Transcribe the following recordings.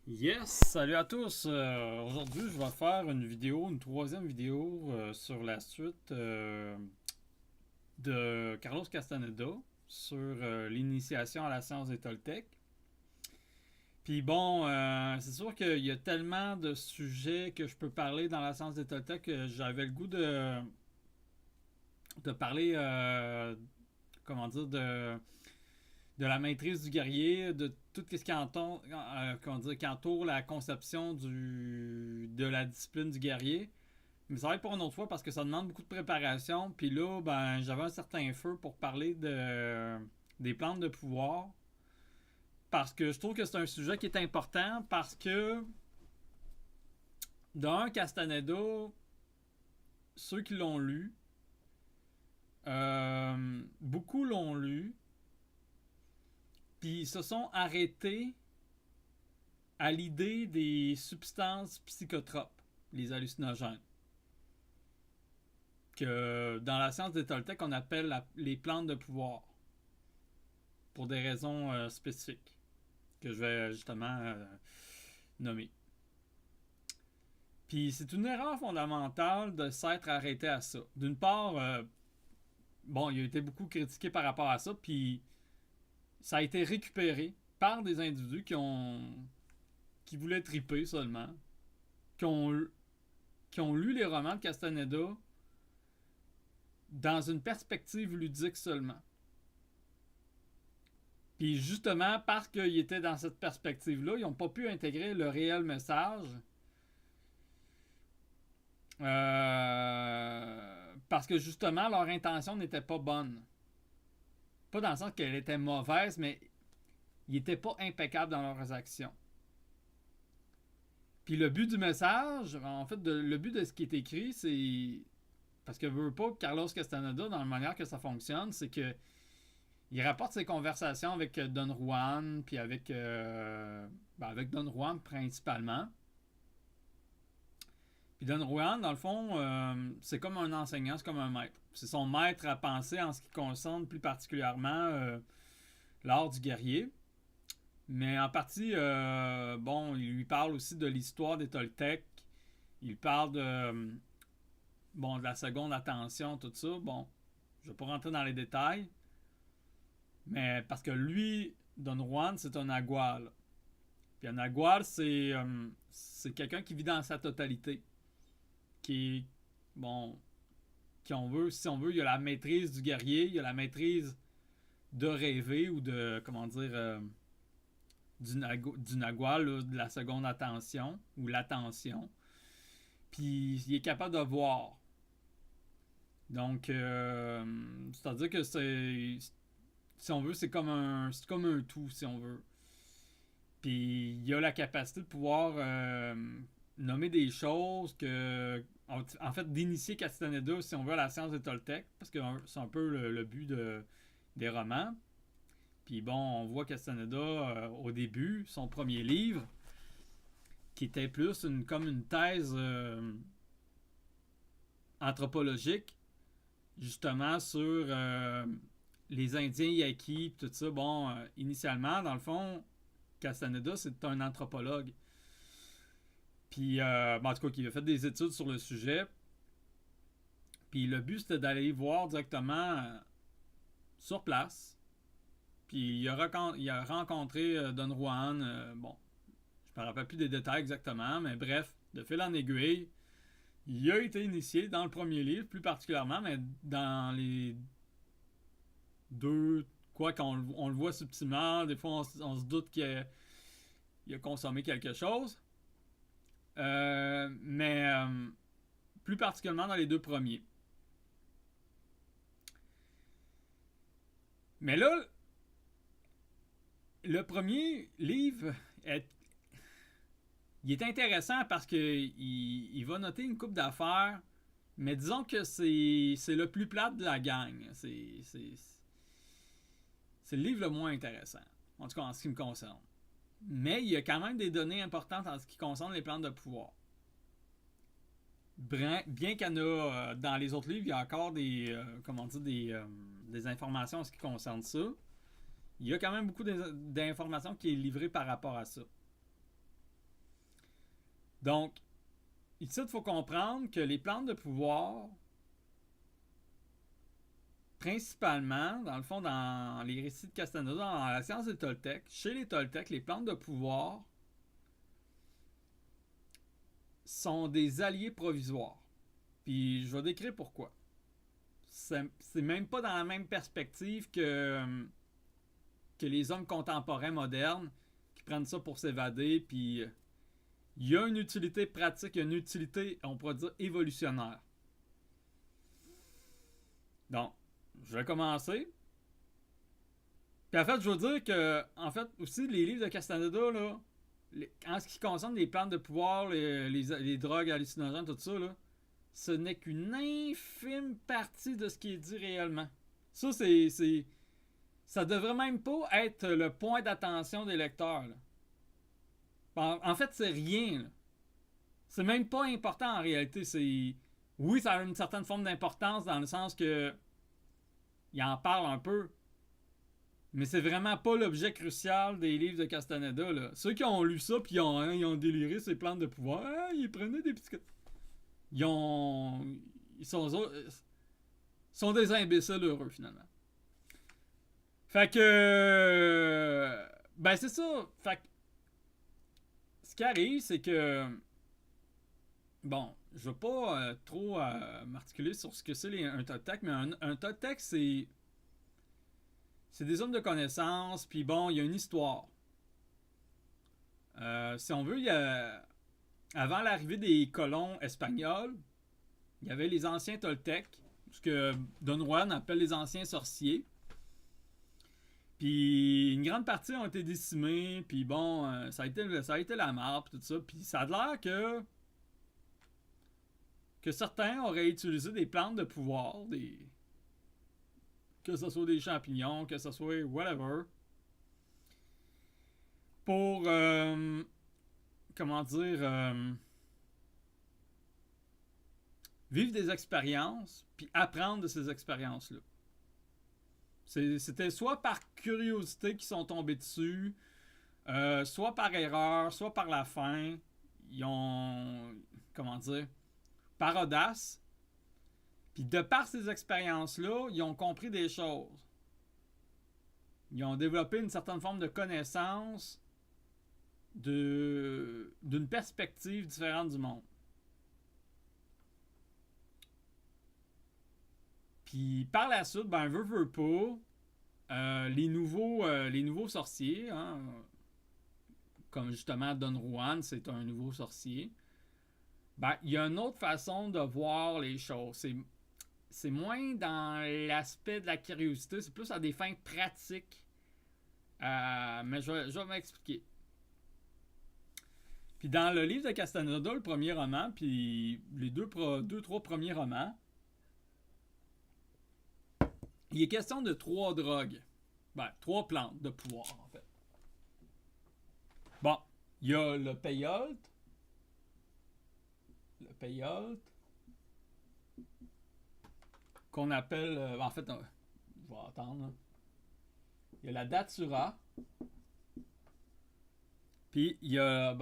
Yes, salut à tous. Aujourd'hui, je vais faire une troisième vidéo sur la suite de Carlos Castaneda sur l'initiation à la science des Toltecs. Puis bon, c'est sûr qu'il y a tellement de sujets que je peux parler dans la science des Toltecs que j'avais le goût de parler, comment dire, de la maîtrise du guerrier, de tout ce qui entoure la conception de la discipline du guerrier. Mais ça va être pour une autre fois parce que ça demande beaucoup de préparation. Puis là, ben, j'avais un certain feu pour parler des plantes de pouvoir. Parce que je trouve que c'est un sujet qui est important parce que, d'un, Castaneda, ceux qui l'ont lu, beaucoup l'ont lu, puis ils se sont arrêtés à l'idée des substances psychotropes, les hallucinogènes, que dans la science des Toltecs, on appelle les plantes de pouvoir, pour des raisons spécifiques, que je vais justement nommer. Puis c'est une erreur fondamentale de s'être arrêté à ça. D'une part, bon, il a été beaucoup critiqué par rapport à ça, puis ça a été récupéré par des individus qui voulaient triper seulement, qui ont, qui ont lu les romans de Castaneda dans une perspective ludique seulement. Puis justement, parce qu'ils étaient dans cette perspective-là, ils n'ont pas pu intégrer le réel message. Parce que justement, leur intention n'était pas bonne. Pas dans le sens qu'elle était mauvaise, mais ils n'étaient pas impeccables dans leurs actions. Puis le but du message, en fait, le but de ce qui est écrit, c'est. Parce que veut pas Carlos Castaneda, dans la manière que ça fonctionne, c'est que il rapporte ses conversations avec Don Juan, puis avec Don Juan principalement. Puis Don Juan, dans le fond, c'est comme un enseignant, c'est comme un maître. C'est son maître à penser en ce qui concerne plus particulièrement l'art du guerrier. Mais en partie, bon, il lui parle aussi de l'histoire des Toltecs. Il parle de la seconde attention, tout ça. Bon, je ne vais pas rentrer dans les détails. Mais parce que lui, Don Juan, c'est un nagual. Puis un nagual, c'est quelqu'un qui vit dans sa totalité. Qui est, bon, si on veut, il y a la maîtrise du guerrier, il y a la maîtrise de rêver ou de, comment dire, du nagual, là, de la seconde attention ou l'attention. Puis il est capable de voir. Donc, c'est-à-dire que si on veut, c'est comme un tout, si on veut. Puis il a la capacité de pouvoir nommer des choses en fait, d'initier Castaneda, si on veut, à la science des Toltecs, parce que c'est un peu le but des romans. Puis bon, on voit Castaneda au début, son premier livre, qui était plus comme une thèse anthropologique, justement sur les Indiens Yaquis, tout ça. Bon, initialement, dans le fond, Castaneda, c'est un anthropologue. Puis, en tout cas, qui a fait des études sur le sujet. Puis le but, c'était d'aller voir directement sur place. Puis il a rencontré Don Juan. Bon, je me rappelle plus des détails exactement, mais bref, de fil en aiguille, il a été initié dans le premier livre, plus particulièrement, mais dans les deux, quoi qu'on le voit subtilement, des fois on se doute il a consommé quelque chose. Mais plus particulièrement dans les deux premiers. Mais là, le premier livre il est intéressant parce que il va noter une coupe d'affaires, mais disons que c'est le plus plate de la gang. C'est le livre le moins intéressant, en tout cas en ce qui me concerne. Mais il y a quand même des données importantes en ce qui concerne les plantes de pouvoir. Bien qu'il y en a dans les autres livres, il y a encore des informations en ce qui concerne ça. Il y a quand même beaucoup d'informations qui est livrées par rapport à ça. Donc, ici, il faut comprendre que les plantes de pouvoir, principalement, dans le fond, dans les récits de Castaneda, dans la science des Toltecs, chez les Toltecs, les plantes de pouvoir sont des alliés provisoires. Puis je vais décrire pourquoi. C'est même pas dans la même perspective que les hommes contemporains modernes qui prennent ça pour s'évader. Puis il y a une utilité pratique, il y a une utilité, on pourrait dire, évolutionnaire. Donc, je vais commencer. Puis en fait, je veux dire que, en fait, aussi, les livres de Castaneda, là, en ce qui concerne les plantes de pouvoir, les drogues hallucinogènes, tout ça, là, ce n'est qu'une infime partie de ce qui est dit réellement. Ça, ça devrait même pas être le point d'attention des lecteurs. Là. En fait, c'est rien. Là. C'est même pas important en réalité. Oui, ça a une certaine forme d'importance dans le sens que il en parle un peu. Mais c'est vraiment pas l'objet crucial des livres de Castaneda. Là. Ceux qui ont lu ça puis ils ont déliré ces plantes de pouvoir, ils prenaient des petits... Ils sont des imbéciles heureux finalement. Fait que... Ben c'est ça. Fait que... Ce qui arrive, c'est que... Bon, je veux pas trop m'articuler sur ce que c'est un Toltec, mais un Toltec, c'est des hommes de connaissance, puis bon, il y a une histoire. Si on veut, avant l'arrivée des colons espagnols, il y avait les anciens Toltecs, ce que Don Juan appelle les anciens sorciers. Puis une grande partie ont été décimés, puis bon, ça a été la mort, puis tout ça. Puis ça a l'air que certains auraient utilisé des plantes de pouvoir, que ce soit des champignons, que ce soit whatever, pour, comment dire, vivre des expériences, puis apprendre de ces expériences-là. C'était soit par curiosité qu'ils sont tombés dessus, soit par erreur, soit par la faim. Ils ont, comment dire, par audace. Puis de par ces expériences-là, ils ont compris des choses. Ils ont développé une certaine forme de connaissance d'une perspective différente du monde. Puis par la suite, ben veut pas, les nouveaux sorciers, hein, comme justement Don Juan, c'est un nouveau sorcier, ben il y a une autre façon de voir les choses. C'est moins dans l'aspect de la curiosité, c'est plus à des fins pratiques. Mais je vais m'expliquer. Puis dans le livre de Castaneda, le premier roman, puis les trois premiers romans, il est question de 3 drogues. Ben, 3 plantes de pouvoir, en fait. Bon, il y a le peyote. Qu'on appelle... en fait, je vais attendre. Là. Il y a la datura. Puis il y a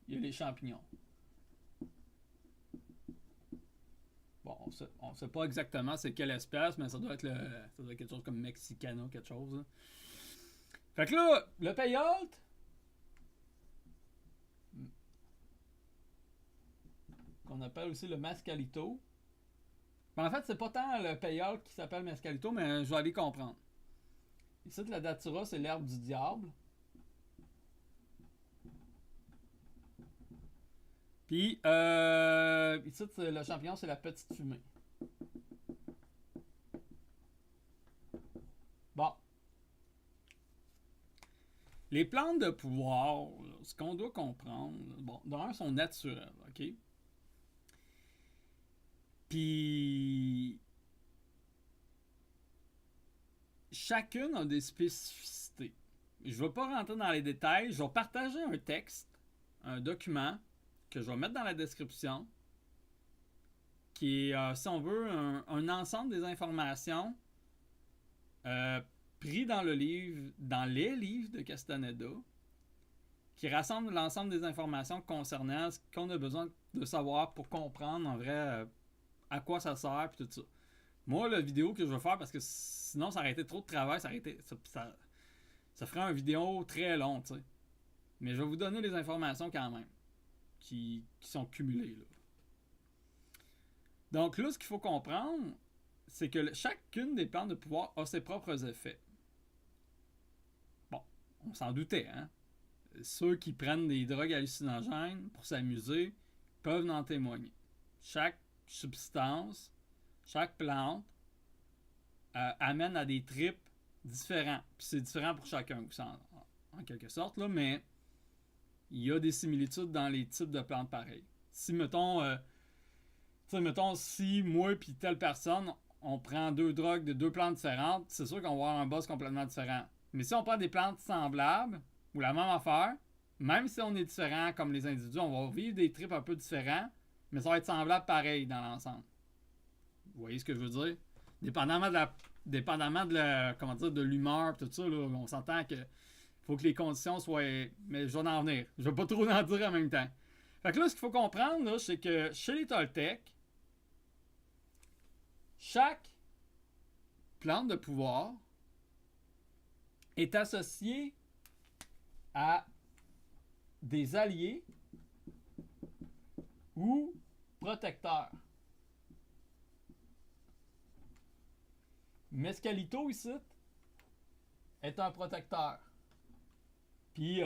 les champignons. Bon, on sait pas exactement c'est quelle espèce, mais ça doit être quelque chose comme Mexicana, quelque chose. Là. Fait que là, le peyote, qu'on appelle aussi le mescalito. Ben, en fait, c'est pas tant le peyote qui s'appelle mescalito, mais je vais aller comprendre. Ici, la datura, c'est l'herbe du diable. Puis, ici, le champignon, c'est la petite fumée. Bon. Les plantes de pouvoir, ce qu'on doit comprendre, bon, d'un, sont naturelles, OK? Puis, chacune a des spécificités. Je ne vais pas rentrer dans les détails. Je vais partager un texte, un document, que je vais mettre dans la description, qui est, si on veut, un ensemble des informations pris dans les livres de Castaneda, qui rassemble l'ensemble des informations concernant ce qu'on a besoin de savoir pour comprendre en vrai à quoi ça sert et tout ça. Moi, la vidéo que je veux faire, parce que sinon ça aurait été trop de travail, ça ferait une vidéo très longue, tu sais. Mais je vais vous donner les informations quand même qui sont cumulées, là. Donc là, ce qu'il faut comprendre, c'est que chacune des plantes de pouvoir a ses propres effets. Bon, on s'en doutait, hein? Ceux qui prennent des drogues hallucinogènes pour s'amuser peuvent en témoigner. Chaque substance, chaque plante amène à des trips différents. Puis c'est différent pour chacun aussi, en quelque sorte, là, mais il y a des similitudes dans les types de plantes pareilles. Si, mettons, si moi et telle personne, on prend deux drogues de deux plantes différentes, c'est sûr qu'on va avoir un buzz complètement différent. Mais si on prend des plantes semblables, ou la même affaire, même si on est différent comme les individus, on va vivre des trips un peu différents, mais ça va être semblable pareil dans l'ensemble. Vous voyez ce que je veux dire? Dépendamment de la comment dire, de l'humeur et tout ça, là, on s'entend que faut que les conditions soient. Mais je vais en venir. Je vais pas trop en dire en même temps. Fait que là, ce qu'il faut comprendre, là, c'est que chez les Toltecs, chaque plante de pouvoir est associée à des alliés ou protecteurs. Mescalito ici est un protecteur. Puis,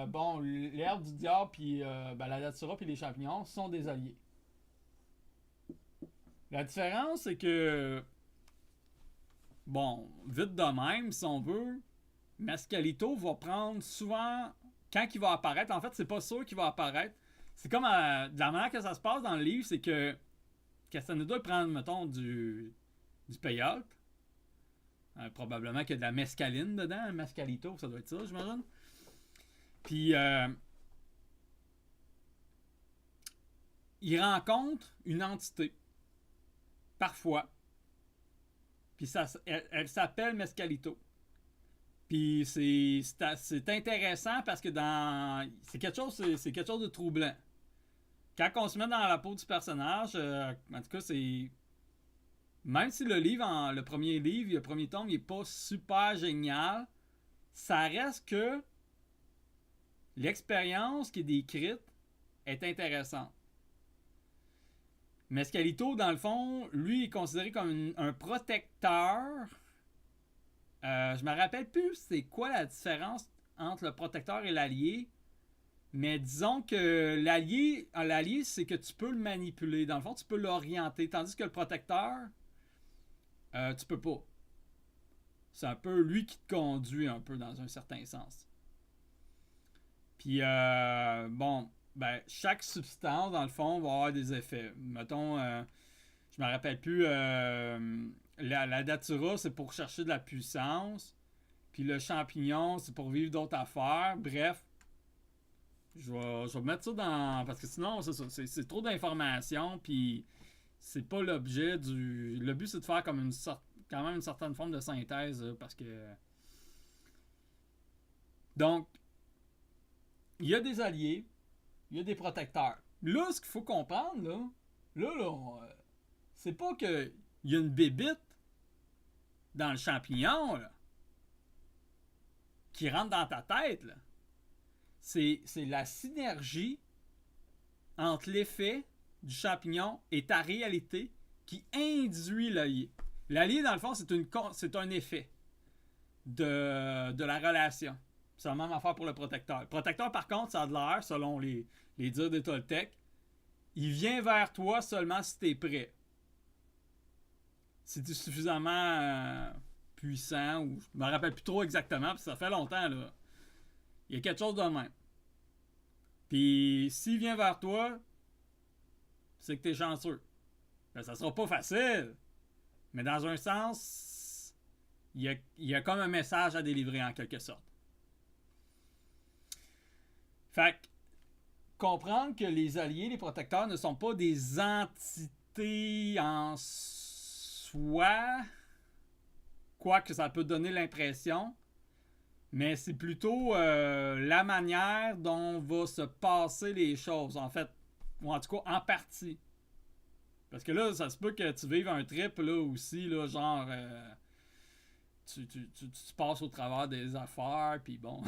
bon, l'herbe du diable, puis la datura, puis les champignons sont des alliés. La différence, c'est que, bon, vite de même, si on veut, Mescalito va prendre souvent, quand il va apparaître, en fait, c'est pas sûr qu'il va apparaître. C'est comme, de la manière que ça se passe dans le livre, c'est que Castaneda prend, mettons, du peyote. Probablement qu'il y a de la mescaline dedans, un mescalito, ça doit être ça, j'imagine. Puis, il rencontre une entité, parfois. Puis, elle s'appelle Mescalito. Puis, c'est intéressant parce que c'est quelque chose de troublant. Quand on se met dans la peau du personnage, en tout cas, c'est. Même si le premier livre, le premier tome, il n'est pas super génial, ça reste que l'expérience qui est décrite est intéressante. Mescalito, dans le fond, lui, est considéré comme un protecteur. Je me rappelle plus c'est quoi la différence entre le protecteur et l'allié. Mais disons que l'allié, c'est que tu peux le manipuler. Dans le fond, tu peux l'orienter. Tandis que le protecteur, tu peux pas. C'est un peu lui qui te conduit un peu dans un certain sens. Puis, bon, ben, chaque substance, dans le fond, va avoir des effets. Mettons, je me rappelle plus, la datura, c'est pour chercher de la puissance. Puis le champignon, c'est pour vivre d'autres affaires. Bref, je vais mettre ça dans. Parce que sinon, c'est ça, c'est trop d'informations. Puis, c'est pas l'objet du. Le but, c'est de faire comme quand même une certaine forme de synthèse. Parce que. Donc, il y a des alliés, il y a des protecteurs. Là, ce qu'il faut comprendre, c'est pas qu'il y a une bébite dans le champignon là, qui rentre dans ta tête. Là. C'est la synergie entre l'effet du champignon et ta réalité qui induit l'allié. L'allié, dans le fond, c'est un effet de la relation. C'est la même affaire pour le protecteur. Le protecteur, par contre, ça a de l'air, selon les dires des Toltecs, il vient vers toi seulement si tu es prêt. Si tu es suffisamment puissant, ou je me rappelle plus trop exactement, parce que ça fait longtemps, là. Il y a quelque chose de même. Puis, s'il vient vers toi, c'est que tu es chanceux. Ben, ça sera pas facile. Mais dans un sens, il y a comme un message à délivrer en quelque sorte. Fait que, comprendre que les alliés, les protecteurs, ne sont pas des entités en soi, quoique ça peut donner l'impression, Mais c'est plutôt la manière dont va se passer les choses, en fait. Ou en tout cas, en partie. Parce que là, ça se peut que tu vives un trip, là, aussi, là, genre... tu passes au travers des affaires, puis bon...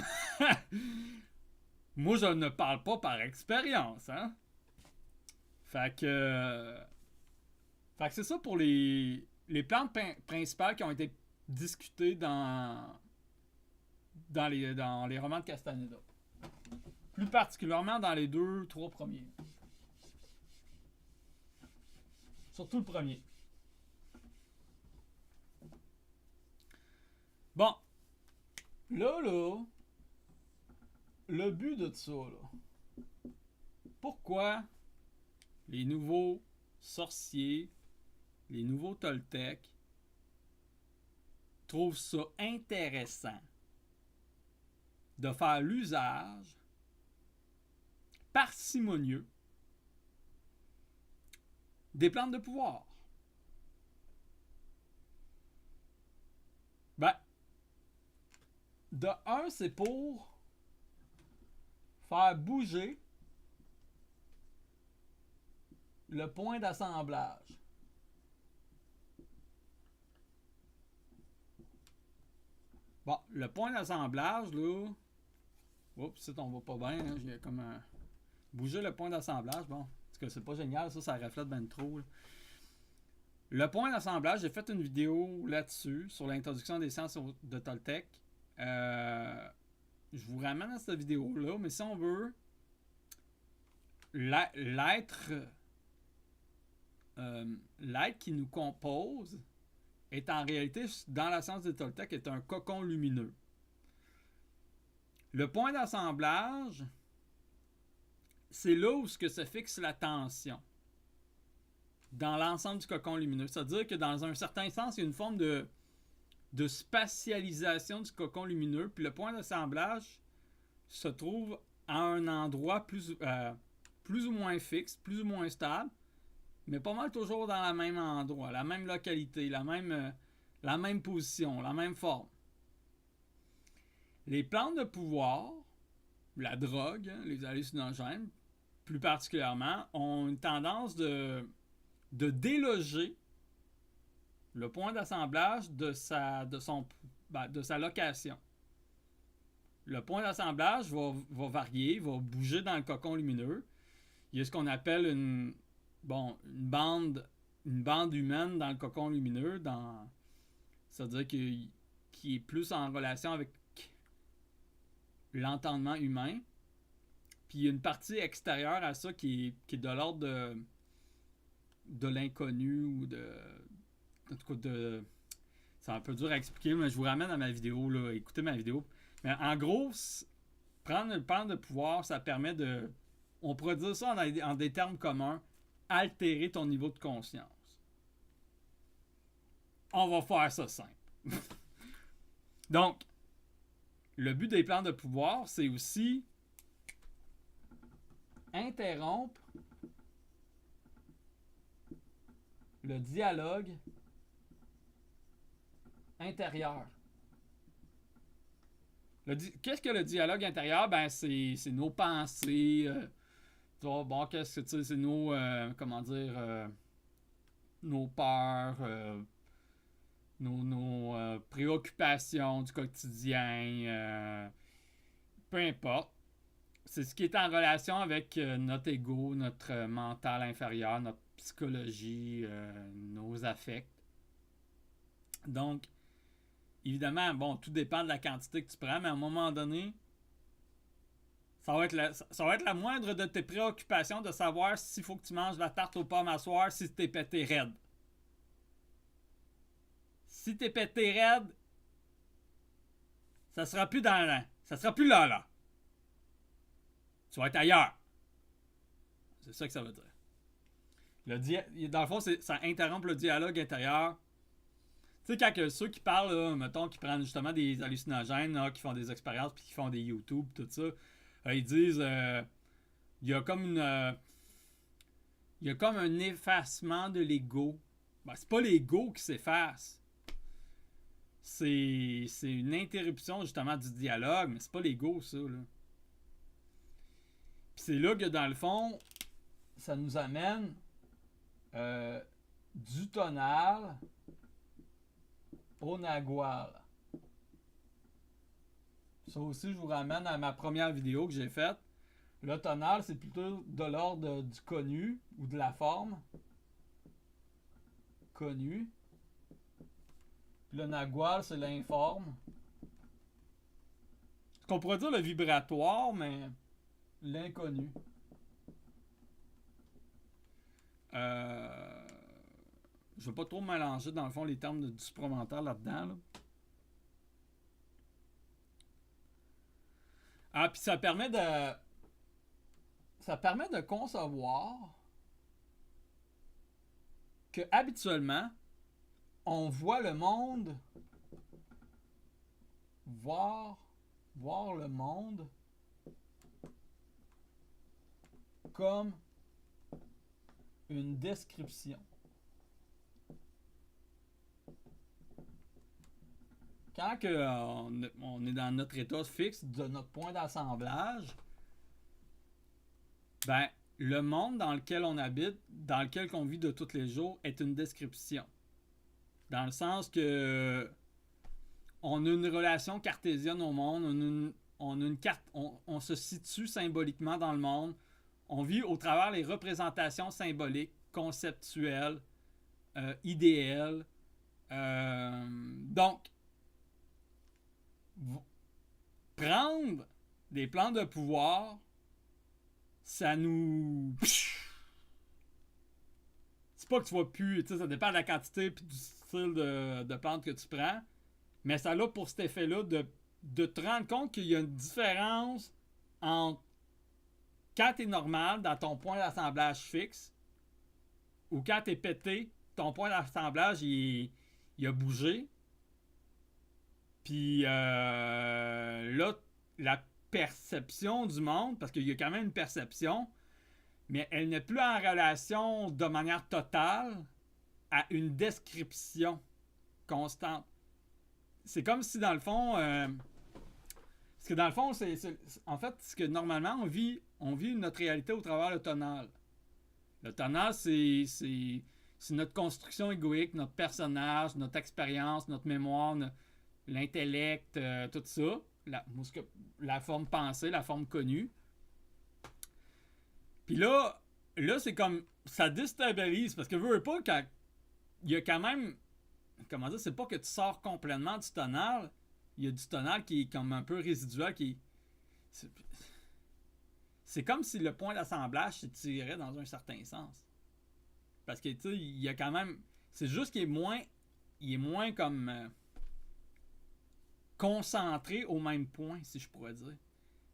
Moi, je ne parle pas par expérience, hein? Fait que... Fait que c'est ça pour les plantes principales qui ont été discutées dans les romans de Castaneda. Plus particulièrement dans les 2-3 premiers. Surtout le premier. Bon. Là, le but de ça, là. Pourquoi les nouveaux sorciers, les nouveaux Toltecs, trouvent ça intéressant de faire l'usage parcimonieux des plantes de pouvoir? Ben, de un, c'est pour faire bouger le point d'assemblage. Bon, le point d'assemblage, là... Oups, ça tombe pas bien. Hein, j'ai comme bouger le point d'assemblage. Bon, parce que c'est pas génial, ça reflète ben trop. Là. Le point d'assemblage, j'ai fait une vidéo là-dessus, sur l'introduction des sciences de Toltec. Je vous ramène à cette vidéo-là, mais si on veut, l'être qui nous compose est en réalité, dans la science des Toltecs, est un cocon lumineux. Le point d'assemblage, c'est là où se fixe la tension dans l'ensemble du cocon lumineux. C'est-à-dire que dans un certain sens, il y a une forme de spatialisation du cocon lumineux, puis le point d'assemblage se trouve à un endroit plus ou moins fixe, plus ou moins stable, mais pas mal toujours dans le même endroit, la même localité, la même position, la même forme. Les plantes de pouvoir, la drogue, hein, les hallucinogènes, plus particulièrement, ont une tendance de déloger le point d'assemblage de sa location. Le point d'assemblage va varier, va bouger dans le cocon lumineux. Il y a ce qu'on appelle une bande humaine dans le cocon lumineux, c'est-à-dire qui est plus en relation avec l'entendement humain. Puis il y a une partie extérieure à ça qui est de l'ordre de l'inconnu ou en tout cas c'est un peu dur à expliquer, mais je vous ramène à ma vidéo, là, écoutez ma vidéo. Mais en gros, prendre le plan de pouvoir, ça permet de, on pourrait dire ça en des termes communs, altérer ton niveau de conscience. On va faire ça simple. Donc, le but des plans de pouvoir, c'est aussi interrompre le dialogue intérieur. Qu'est-ce que le dialogue intérieur? Ben, c'est nos pensées. Bon, qu'est-ce que tu sais? C'est nos, nos peurs, nos préoccupations du quotidien. Peu importe. C'est ce qui est en relation avec notre ego, notre mental inférieur, notre psychologie, nos affects. Donc, évidemment, bon, tout dépend de la quantité que tu prends, mais à un moment donné, ça va être la moindre de tes préoccupations de savoir s'il faut que tu manges la tarte aux pommes à soir si t'es pété raide. Si t'es pété raide, ça sera plus ça sera plus là. Tu vas être ailleurs. C'est ça que ça veut dire. Dans le fond, ça interrompt le dialogue intérieur. Tu sais, quand ceux qui parlent, là, mettons, qui prennent justement des hallucinogènes, là, qui font des expériences, puis qui font des YouTube, tout ça, ils disent, il y a comme un effacement de l'ego. Ben, c'est pas l'ego qui s'efface. c'est une interruption justement du dialogue, mais c'est pas l'ego, ça, là. Puis c'est là que, dans le fond, ça nous amène du tonal au nagual. Ça aussi, je vous ramène à ma première vidéo que j'ai faite. Le tonal, c'est plutôt de l'ordre du connu ou de la forme. Connu. Puis le nagual, c'est l'informe. Ce qu'on pourrait dire le vibratoire, mais l'inconnu. Je veux pas trop mélanger, dans le fond, les termes du supramental là-dedans, là. Ah, puis ça permet de concevoir que habituellement, on voit le monde voir le monde comme une description. Quand on est dans notre état fixe de notre point d'assemblage, ben, le monde dans lequel on habite, dans lequel on vit de tous les jours, est une description. Dans le sens que on a une relation cartésienne au monde, on se situe symboliquement dans le monde, on vit au travers les représentations symboliques, conceptuelles, idéales. Donc, prendre des plans de pouvoir, ça nous... C'est pas que tu vas plus... Tu sais, ça dépend de la quantité et du style de plantes que tu prends, mais ça a pour cet effet-là de te rendre compte qu'il y a une différence entre quand tu es normal dans ton point d'assemblage fixe ou quand tu es pété, ton point d'assemblage il a bougé. Puis là, la perception du monde, parce qu'il y a quand même une perception, mais elle n'est plus en relation de manière totale à une description constante. C'est comme si dans le fond, parce que dans le fond, en fait, ce que normalement on vit notre réalité au travers le tonal. Le tonal, c'est notre construction égoïque, notre personnage, notre expérience, notre mémoire, l'intellect, tout ça. La forme pensée, la forme connue. Puis là c'est comme, ça déstabilise, parce que veux pas, quand il y a quand même, comment dire, c'est pas que tu sors complètement du tonal, il y a du tonal qui est comme un peu résiduel, c'est comme si le point d'assemblage s'étirait dans un certain sens. Parce que, tu sais, il y a quand même, c'est juste qu'il est moins comme concentré au même point, si je pourrais dire.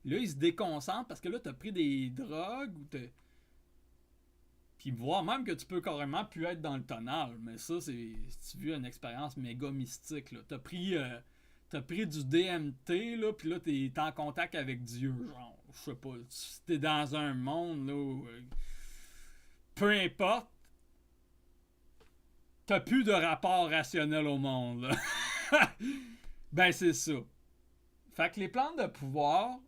Là, il se déconcentre parce que là, tu as pris des drogues ou t'as... Puis voir même que tu peux carrément plus être dans le tonal. Mais ça, c'est, si tu veux, une expérience méga mystique, là. T'as pris du DMT, là, puis là, t'es en contact avec Dieu. Genre, je sais pas, t'es dans un monde, là, où, peu importe, t'as plus de rapport rationnel au monde, là. Ben, c'est ça. Fait que les plans de pouvoir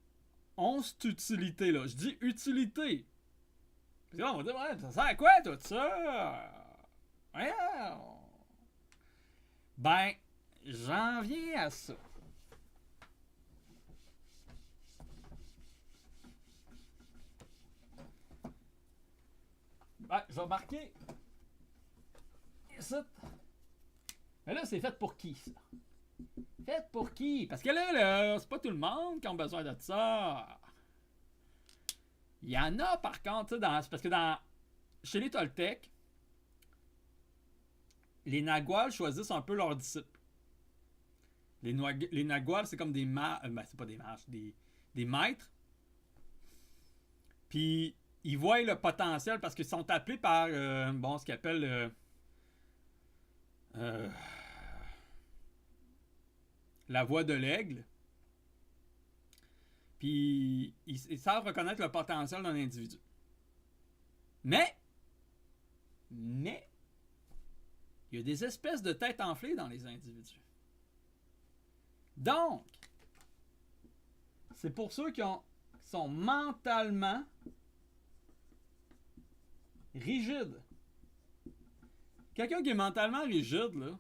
ont cette utilité-là. Je dis utilité. Puis là, on va dire, ouais, ça sert à quoi, tout ça? Ouais. Ben, j'en viens à ça. Ben, je vais marquer ici. Mais là, c'est fait pour qui, ça? Fait pour qui? Parce que là, c'est pas tout le monde qui a besoin de ça. Il y en a, par contre, parce que chez les Toltecs, les Naguals choisissent un peu leurs disciples. Les Naguals, c'est comme des c'est pas des mages, des maîtres. Puis, ils voient le potentiel parce qu'ils sont appelés par, ce qu'ils appellent la voix de l'aigle. Puis, ils savent reconnaître le potentiel d'un individu. Mais, il y a des espèces de têtes enflées dans les individus. Donc, c'est pour ceux qui sont mentalement rigides. Quelqu'un qui est mentalement rigide, là,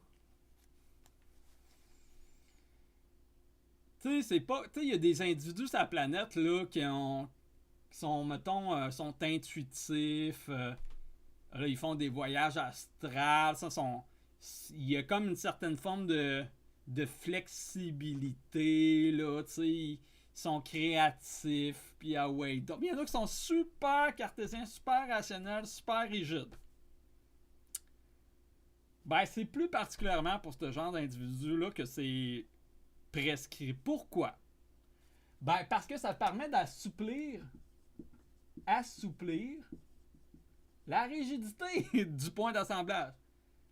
tu sais, c'est pas. Tu sais, il y a des individus sur la planète, là, qui sont, mettons, sont intuitifs. Là, ils font des voyages astrales. Il y a comme une certaine forme de flexibilité, là, tu sais. Ils sont créatifs, puis ah ouais. Donc, il y en a qui sont super cartésiens, super rationnels, super rigides. Ben, c'est plus particulièrement pour ce genre d'individus-là que c'est prescrit. Pourquoi? Ben, parce que ça permet assouplir la rigidité du point d'assemblage.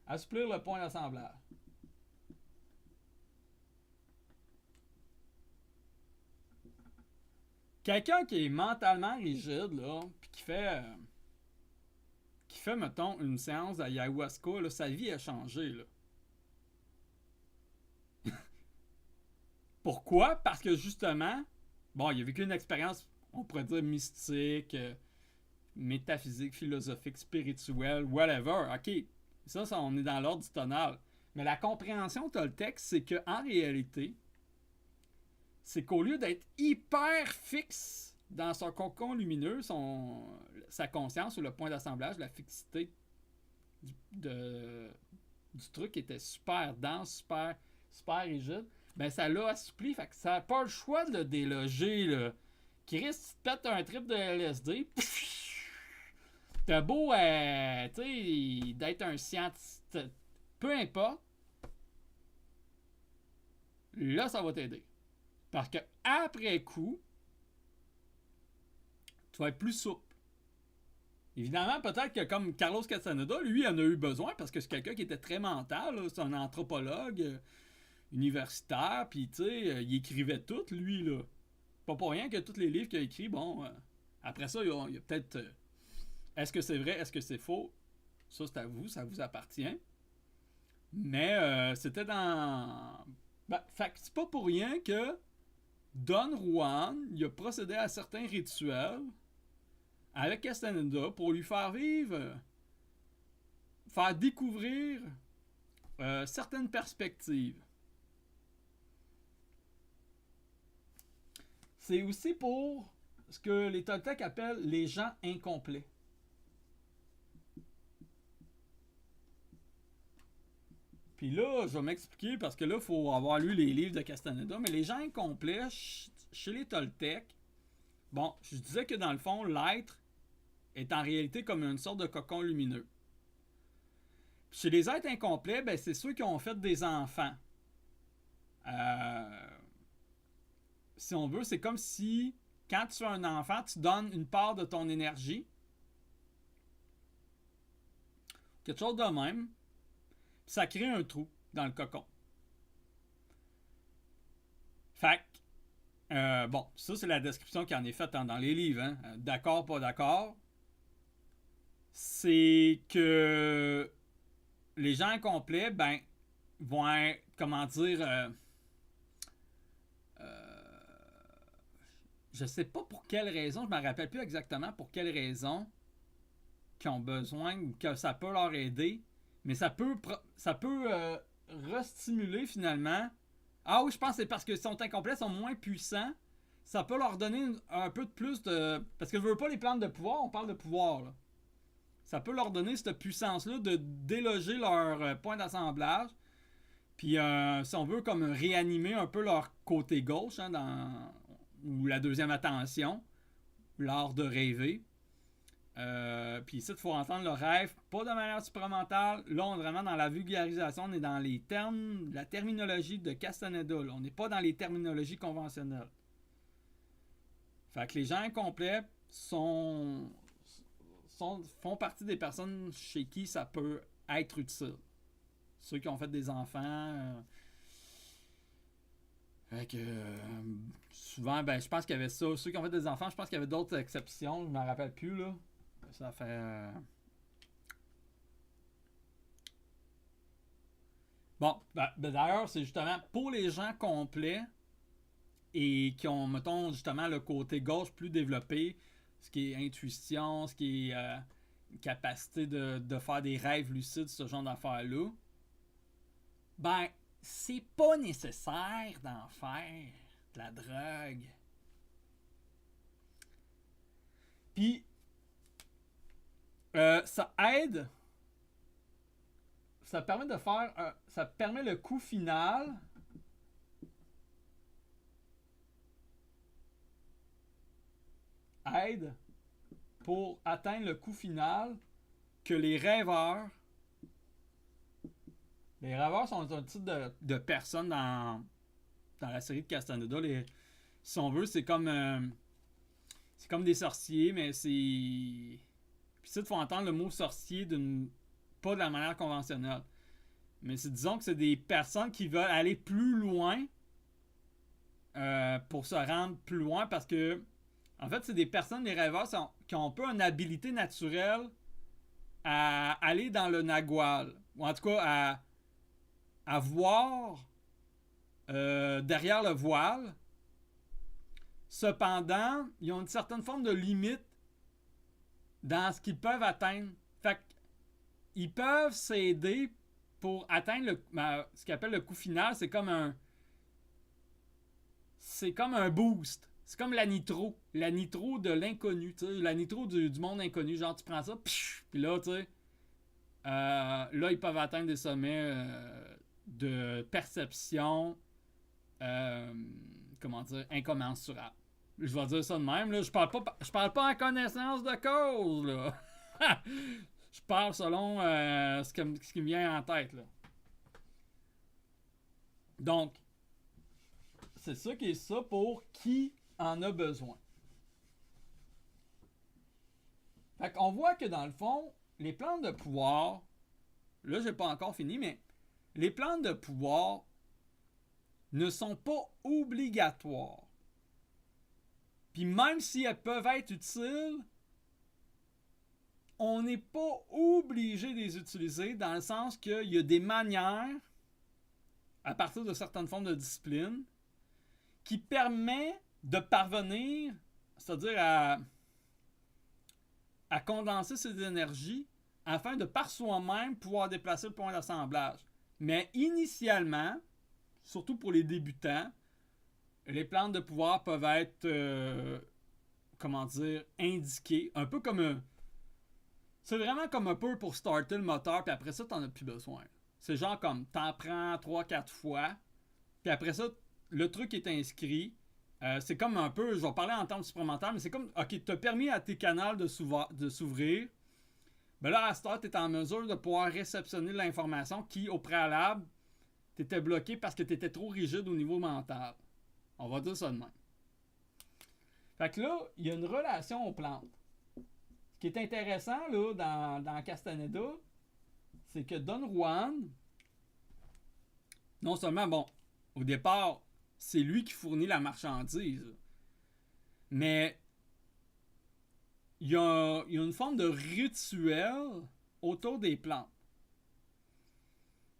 Assouplir le point d'assemblage. Quelqu'un qui est mentalement rigide, là, puis qui fait, mettons, une séance d'ayahuasca, là, sa vie a changé, là. Pourquoi? Parce que justement, bon, il a vécu une expérience, on pourrait dire mystique, métaphysique, philosophique, spirituelle, whatever. OK, ça, on est dans l'ordre du tonal. Mais la compréhension toltèque, c'est qu'en réalité, c'est qu'au lieu d'être hyper fixe dans son cocon lumineux, sa conscience ou le point d'assemblage, la fixité du truc était super dense, super rigide, ben ça l'a assoupli, fait que ça n'a pas le choix de le déloger, là. Chris, tu te pètes un trip de LSD, t'as beau, tu sais, d'être un scientifique, peu importe, là, ça va t'aider. Parce que après coup, tu vas être plus souple. Évidemment, peut-être que comme Carlos Castaneda, lui, en a eu besoin parce que c'est quelqu'un qui était très mental, là, c'est un anthropologue universitaire, puis tu sais, il écrivait tout, lui, là. Pas pour rien que tous les livres qu'il a écrits, bon, après ça, il y a peut-être... est-ce que c'est vrai, est-ce que c'est faux? Ça, c'est à vous, ça vous appartient. Mais c'était dans... Ben, fait que c'est pas pour rien que Don Juan, il a procédé à certains rituels avec Castaneda pour lui faire vivre, faire découvrir certaines perspectives. C'est aussi pour ce que les Toltecs appellent les gens incomplets. Puis là, je vais m'expliquer parce que là, il faut avoir lu les livres de Castaneda, mais les gens incomplets, chez les Toltecs, bon, je disais que dans le fond, l'être est en réalité comme une sorte de cocon lumineux. Puis chez les êtres incomplets, ben, c'est ceux qui ont fait des enfants. Si on veut, c'est comme si, quand tu as un enfant, tu donnes une part de ton énergie. Quelque chose de même. Puis ça crée un trou dans le cocon. Fait que, bon, ça c'est la description qui en est faite dans les livres. Hein. D'accord, pas d'accord. C'est que les gens incomplets, ben, vont être, comment dire, je sais pas pour quelle raison, je me rappelle plus exactement pour quelle raison qu'ils ont besoin ou que ça peut leur aider, mais ça peut restimuler finalement. Ah oui, je pense que c'est parce qu'ils sont incomplets, sont moins puissants. Ça peut leur donner un peu de plus de... Parce que je veux pas les plantes de pouvoir, on parle de pouvoir, là. Ça peut leur donner cette puissance-là de déloger leur point d'assemblage. Puis, si on veut, comme réanimer un peu leur côté gauche, hein, ou la deuxième attention, l'art de rêver. Puis ici, il faut entendre le rêve, pas de manière supramentale. Là, on est vraiment dans la vulgarisation, on est dans les termes, la terminologie de Castaneda. Là. On n'est pas dans les terminologies conventionnelles. Fait que les gens incomplets font partie des personnes chez qui ça peut être utile. Ceux qui ont fait des enfants. Fait que souvent, ben, je pense qu'il y avait ça. Ceux qui ont fait des enfants, je pense qu'il y avait d'autres exceptions. Je ne m'en rappelle plus, là. Ça fait... Bon, d'ailleurs, c'est justement pour les gens complets et qui ont, mettons, justement le côté gauche plus développé, ce qui est intuition, ce qui est capacité de faire des rêves lucides, ce genre d'affaires-là, ben, c'est pas nécessaire d'en faire de la drogue. Puis, ça aide, ça permet de faire, ça permet le coup final aide pour atteindre le coup final que les rêveurs sont un type de personnes dans la série de Castaneda. Si on veut, c'est comme des sorciers, mais c'est. Puis ça, il faut entendre le mot sorcier pas de la manière conventionnelle. Mais disons que c'est des personnes qui veulent aller plus loin pour se rendre plus loin parce que, en fait, c'est des personnes, les rêveurs, qui ont un peu une habilité naturelle à aller dans le nagual. Ou en tout cas, à voir derrière le voile. Cependant, ils ont une certaine forme de limite dans ce qu'ils peuvent atteindre. Fait qu'ils peuvent s'aider pour atteindre ce qu'ils appellent le coup final. C'est comme un boost. C'est comme la nitro. La nitro de l'inconnu. La nitro du monde inconnu. Genre, tu prends ça, puis là, tu sais, là, ils peuvent atteindre des sommets de perception, comment dire, incommensurables. Je vais dire ça de même, là. Je parle pas en connaissance de cause, là. Je parle selon ce qui me vient en tête, là. Donc, c'est ça qui est ça pour qui en a besoin. Fait qu'on voit que dans le fond, les plantes de pouvoir, là, j'ai pas encore fini, mais les plantes de pouvoir ne sont pas obligatoires. Puis même si elles peuvent être utiles, on n'est pas obligé de les utiliser dans le sens qu'il y a des manières, à partir de certaines formes de discipline, qui permettent de parvenir, c'est-à-dire à condenser ces énergies afin de par soi-même pouvoir déplacer le point d'assemblage. Mais initialement, surtout pour les débutants, les plantes de pouvoir peuvent être, indiquées, un peu comme c'est vraiment comme un peu pour starter le moteur, puis après ça, t'en as plus besoin. C'est genre comme, t'en prends 3-4 fois, puis après ça, le truc est inscrit. C'est comme un peu, je vais parler en termes supplémentaires, mais c'est comme, ok, t'as permis à tes canaux de s'ouvrir. Ben là, à ce stade, t'es en mesure de pouvoir réceptionner l'information qui, au préalable, t'étais bloqué parce que t'étais trop rigide au niveau mental. On va dire ça de même. Fait que là, il y a une relation aux plantes. Ce qui est intéressant là, dans Castaneda, c'est que Don Juan, non seulement, bon, au départ, c'est lui qui fournit la marchandise, mais il y a une forme de rituel autour des plantes.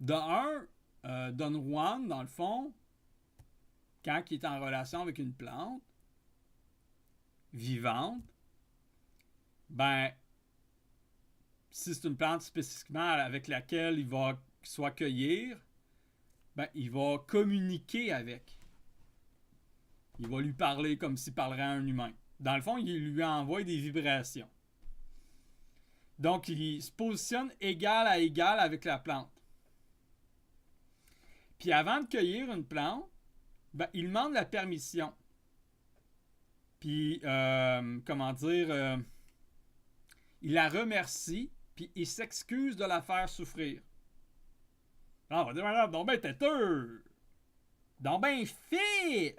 De un, Don Juan, dans le fond, quand il est en relation avec une plante vivante, ben, si c'est une plante spécifiquement avec laquelle il va soit cueillir, ben, il va communiquer avec. Il va lui parler comme s'il parlerait à un humain. Dans le fond, il lui envoie des vibrations. Donc, il se positionne égal à égal avec la plante. Puis avant de cueillir une plante, ben, il demande la permission. Puis, il la remercie, puis il s'excuse de la faire souffrir. Ah, on va dire, madame, donc ben têteux! Donc ben fif!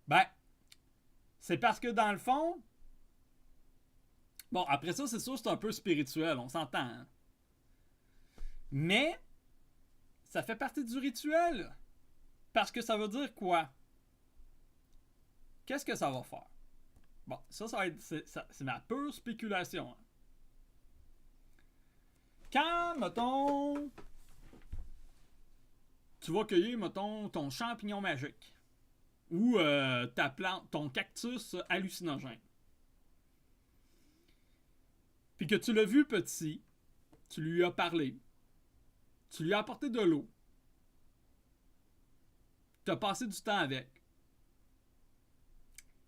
Ben, c'est parce que dans le fond, bon, après ça, c'est sûr, c'est un peu spirituel, on s'entend. Hein? Mais, ça fait partie du rituel. Parce que ça veut dire quoi? Qu'est-ce que ça va faire? Bon, ça va être, c'est ma pure spéculation. Hein. Quand, mettons, tu vas cueillir, mettons, ton champignon magique ou ta plante, ton cactus hallucinogène. Puis que tu l'as vu petit, tu lui as parlé, tu lui as apporté de l'eau, tu as passé du temps avec.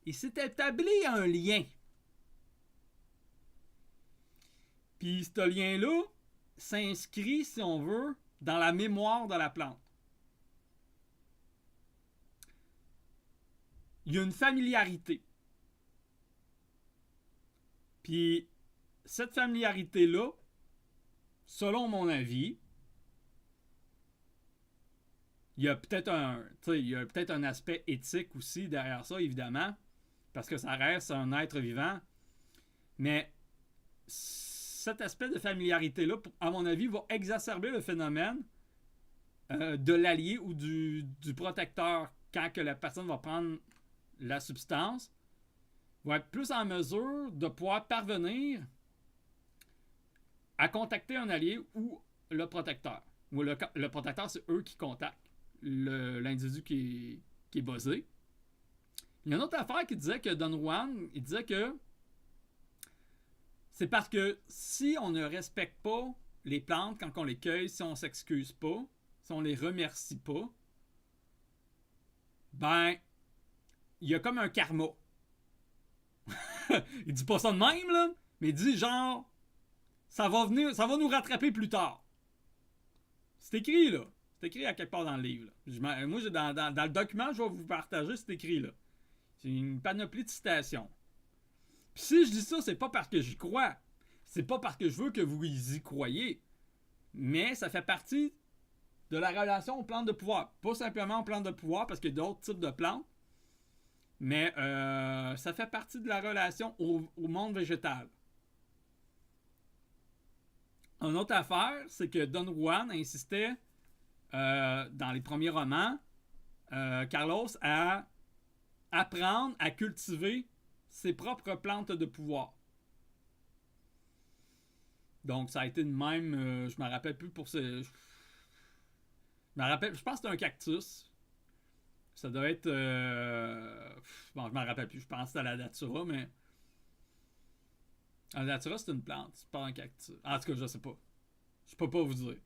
Il s'est établi un lien. Puis ce lien-là s'inscrit, si on veut, dans la mémoire de la plante. Il y a une familiarité. Puis cette familiarité-là, selon mon avis, il y a peut-être un aspect éthique aussi derrière ça, évidemment, parce que ça reste un être vivant. Mais cet aspect de familiarité-là, à mon avis, va exacerber le phénomène de l'allié ou du protecteur quand que la personne va prendre la substance, va être plus en mesure de pouvoir parvenir à contacter un allié ou le protecteur. Ou le protecteur, c'est eux qui contactent l'individu qui est buzzé. Il y a une autre affaire qui disait que Don Juan, il disait que c'est parce que si on ne respecte pas les plantes quand on les cueille, si on ne s'excuse pas, si on les remercie pas, ben, il y a comme un karma. Il dit pas ça de même, là, mais il dit genre, ça va nous rattraper plus tard. C'est écrit, là. C'est écrit à quelque part dans le livre. Moi, dans le document, je vais vous partager, c'est écrit, là. C'est une panoplie de citations. Puis si je dis ça, c'est pas parce que j'y crois. C'est pas parce que je veux que vous y croyez. Mais ça fait partie de la relation aux plantes de pouvoir. Pas simplement aux plantes de pouvoir, parce qu'il y a d'autres types de plantes. Mais ça fait partie de la relation au monde végétal. Une autre affaire, c'est que Don Juan insistait dans les premiers romans, Carlos, à apprendre à cultiver ses propres plantes de pouvoir. Donc, ça a été de même, je me rappelle plus pour ce... je pense que c'était un cactus. Ça doit être... bon, je me rappelle plus, je pense que c'était la datura, mais... La datura, c'est une plante, c'est pas un cactus. En tout cas, je sais pas. Je peux pas vous dire.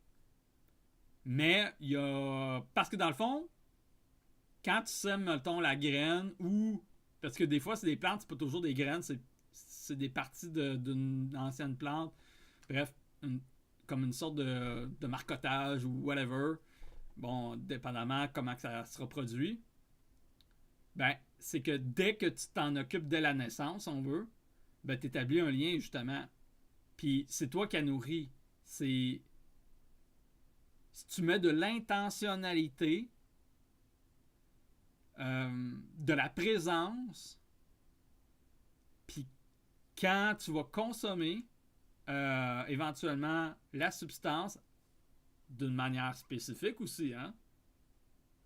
Mais, il y a... Parce que dans le fond, quand tu sèmes, mettons, la graine ou... Parce que des fois, c'est des plantes, c'est pas toujours des graines, c'est des parties d'une ancienne plante. Bref, comme une sorte de marcotage ou whatever. Bon, dépendamment comment que ça se reproduit. Ben, c'est que dès que tu t'en occupes dès la naissance, on veut, ben, tu établis un lien, justement. Puis c'est toi qui la nourris. Si tu mets de l'intentionnalité, de la présence, puis quand tu vas consommer éventuellement la substance d'une manière spécifique aussi, hein?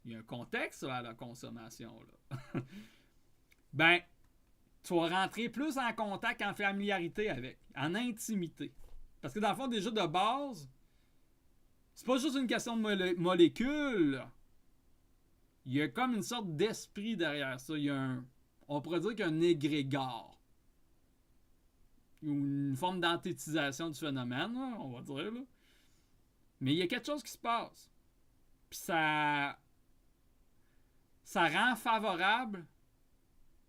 Il y a un contexte à la consommation, là. Ben, tu vas rentrer plus en contact, en familiarité avec, en intimité. Parce que dans le fond, déjà de base, c'est pas juste une question de molécules. Il y a comme une sorte d'esprit derrière ça. Il y a on pourrait dire qu'il y a un égrégore. Ou une forme d'anthétisation du phénomène, là, on va dire, là. Mais il y a quelque chose qui se passe. Puis ça rend favorable,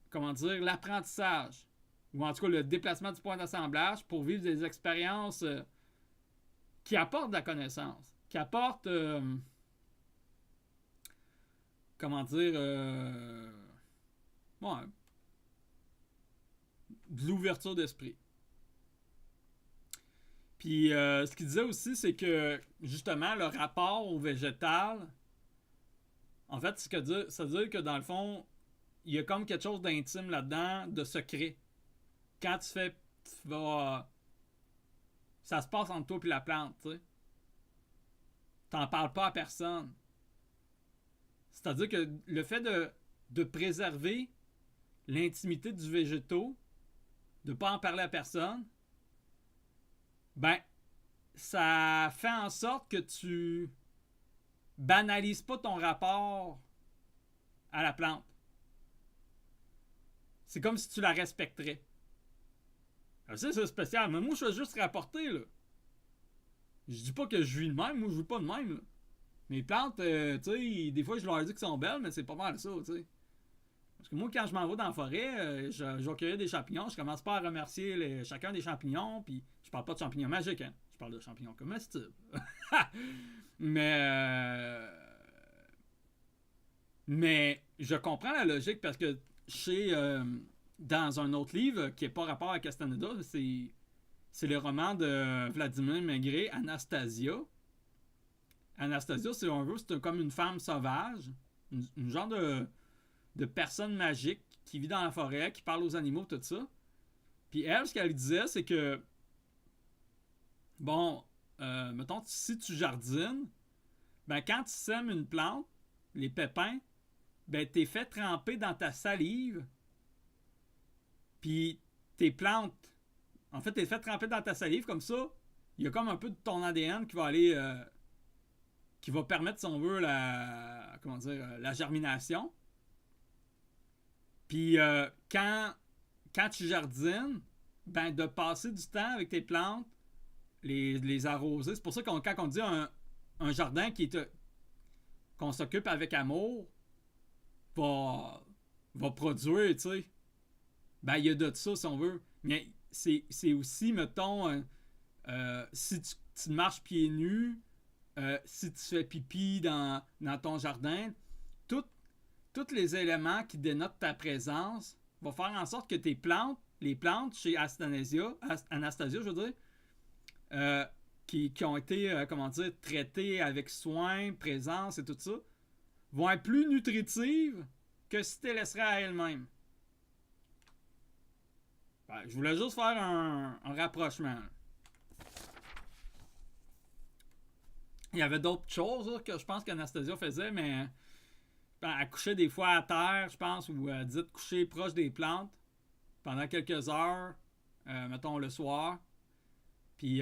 comment dire, l'apprentissage. Ou en tout cas le déplacement du point d'assemblage pour vivre des expériences qui apportent de la connaissance. Qui apportent, comment dire, ouais, de l'ouverture d'esprit. Puis ce qu'il disait aussi, c'est que justement, le rapport au végétal, en fait, ça veut dire que dans le fond, il y a comme quelque chose d'intime là-dedans, de secret. Quand tu vas... Ça se passe entre toi et la plante, tu sais. T'en parles pas à personne. C'est-à-dire que le fait de préserver l'intimité du végétaux, de pas en parler à personne, ben, ça fait en sorte que banalise pas ton rapport à la plante. C'est comme si tu la respecterais. Alors, c'est spécial, mais moi, je veux juste rapporter, là. Je dis pas que je vis de même, moi, je vis pas de même, là. Mes plantes, tu sais, des fois, je leur dis qu'elles sont belles, mais c'est pas mal ça, tu sais. Parce que moi, quand je m'en vais dans la forêt, je vais cueillir des champignons, je commence pas à remercier chacun des champignons, puis je parle pas de champignons magiques, hein. Je parle de champignons comestibles. mais... Mais je comprends la logique parce que dans un autre livre qui n'est pas rapport à Castaneda, c'est le roman de Vladimir Maigret, Anastasia. Anastasia, si on veut, c'est comme une femme sauvage, une genre de personne magique qui vit dans la forêt, qui parle aux animaux, tout ça. Puis elle, ce qu'elle disait, c'est que, bon, mettons, si tu jardines, ben quand tu sèmes une plante, les pépins, ben t'es fait tremper dans ta salive, puis tes plantes, en fait, t'es fait tremper dans ta salive, comme ça, il y a comme un peu de ton ADN qui va aller, qui va permettre, si on veut, la germination. Puis quand tu jardines, ben de passer du temps avec tes plantes, les arroser. C'est pour ça quand on dit un jardin qu'on s'occupe avec amour, va produire, tu sais. Ben, il y a de ça, si on veut. Mais c'est aussi, mettons, si tu marches pieds nus, si tu fais pipi dans ton jardin, tous les éléments qui dénotent ta présence vont faire en sorte que les plantes chez Anastasia, je veux dire, qui ont été, traitées avec soin, présence et tout ça, vont être plus nutritives que si tu les laisserais à elles-mêmes. Ben, je voulais juste faire un rapprochement. Il y avait d'autres choses là, que je pense qu'Anastasia faisait, mais elle couchait des fois à terre, je pense, ou elle disait de coucher proche des plantes pendant quelques heures, mettons le soir, puis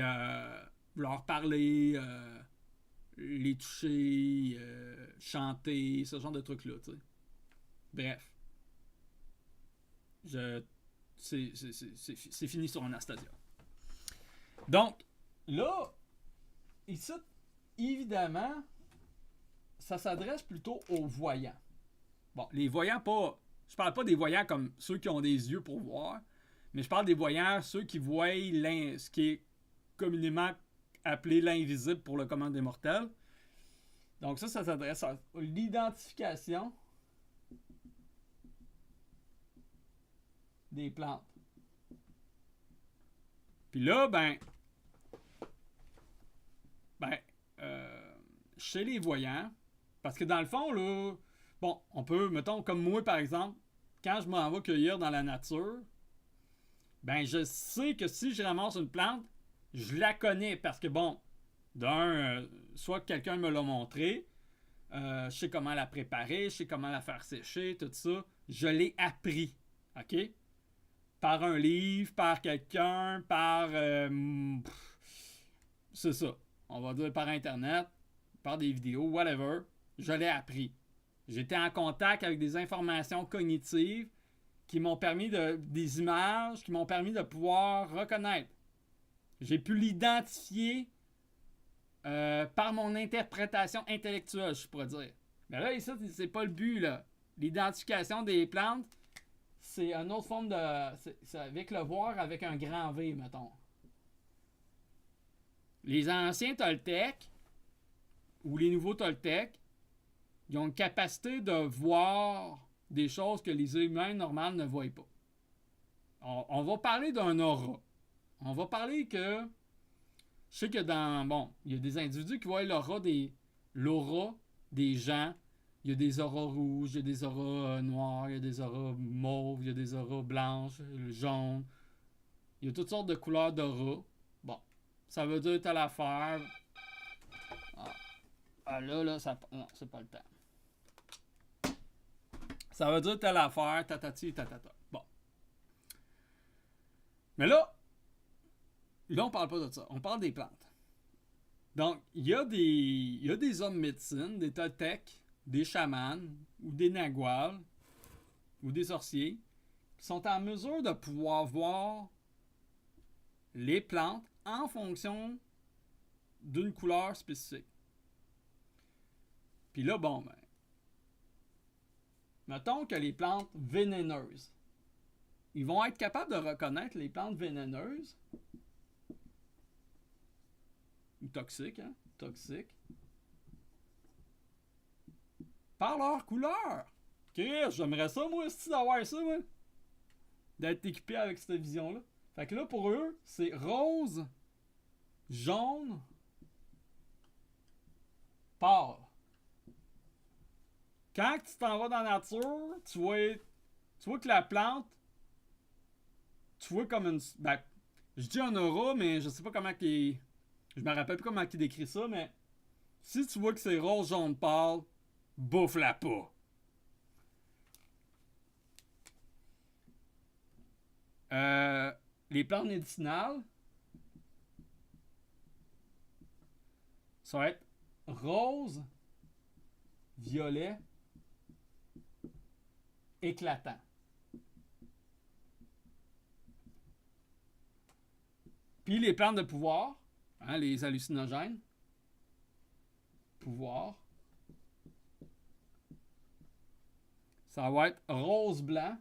leur parler, les toucher, chanter, ce genre de trucs-là, tu sais. Bref. C'est fini sur Anastasia. Donc, là, ici, évidemment, ça s'adresse plutôt aux voyants. Bon, les voyants, pas... Je parle pas des voyants comme ceux qui ont des yeux pour voir, mais je parle des voyants, ceux qui voient ce qui est communément appelé l'invisible pour le commun des mortels. Donc ça s'adresse à l'identification des plantes. Puis là, chez les voyants, parce que dans le fond, là, bon, on peut, mettons, comme moi par exemple, quand je m'en vais cueillir dans la nature, ben je sais que si je ramasse une plante, je la connais parce que bon, soit quelqu'un me l'a montré, je sais comment la préparer, je sais comment la faire sécher, tout ça, je l'ai appris, ok? Par un livre, par quelqu'un, c'est ça, on va dire par internet, par des vidéos, whatever, je l'ai appris. J'étais en contact avec des informations cognitives qui m'ont permis des images, qui m'ont permis de pouvoir reconnaître. J'ai pu l'identifier par mon interprétation intellectuelle, je pourrais dire. Mais là, ici, c'est pas le but, là. L'identification des plantes, c'est une autre forme de... C'est avec le voir avec un grand V, mettons. Les anciens Toltecs, ou les nouveaux Toltecs, ils ont une capacité de voir des choses que les humains normaux ne voient pas. On va parler d'un aura. On va parler que... Je sais que il y a des individus qui voient l'aura des gens. Il y a des auras rouges, il y a des auras noires, il y a des auras mauves, il y a des auras blanches, jaunes. Il y a toutes sortes de couleurs d'aura. Bon, ça veut dire telle affaire. Là, ça... Non, c'est pas le temps. Ça veut dire telle affaire, tatati, tatata. Bon. Mais là, on parle pas de ça. On parle des plantes. Donc, il y a des hommes médecine, des Toltecs, des chamans, ou des Naguals, ou des sorciers, qui sont en mesure de pouvoir voir les plantes en fonction d'une couleur spécifique. Puis là, bon, ben, mettons que les plantes vénéneuses, ils vont être capables de reconnaître les plantes vénéneuses ou toxiques, hein, toxiques, par leur couleur. Chris, j'aimerais ça, moi, aussi, d'avoir ça, moi. D'être équipé avec cette vision-là. Fait que là, pour eux, c'est rose, jaune, pâle. Quand tu t'en vas dans la nature, tu vois que la plante, tu vois comme une... Ben, je dis un aura, mais je sais pas comment qu'il... Je me rappelle plus comment il décrit ça, mais si tu vois que c'est rose, jaune, pâle, bouffe-la pas. Les plantes médicinales, ça va être rose, violet, éclatant. Puis les plantes de pouvoir, hein, les hallucinogènes, pouvoir, ça va être rose blanc,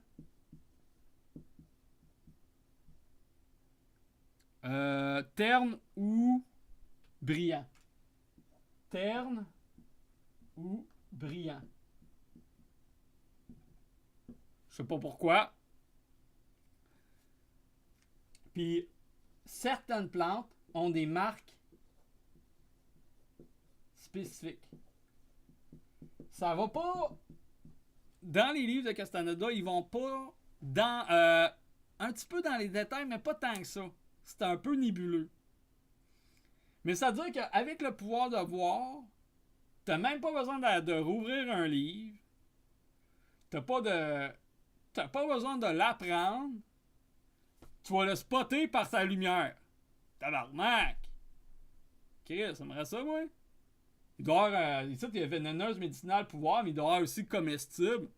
terne ou brillant. Terne ou brillant. Je sais pas pourquoi. Puis certaines plantes ont des marques spécifiques. Ça va pas... Dans les livres de Castaneda, ils vont pas dans... un petit peu dans les détails, mais pas tant que ça. C'est un peu nébuleux. Mais ça veut dire qu'avec le pouvoir de voir, t'as même pas besoin de rouvrir un livre. T'as pas besoin de l'apprendre. Tu vas le spotter par sa lumière. Tabarnak! Chris, ça m'aimerait ça, moi? Il doit y avoir... ici, il y a vénéneuse médicinale pouvoir, mais il doit y avoir aussi comestible.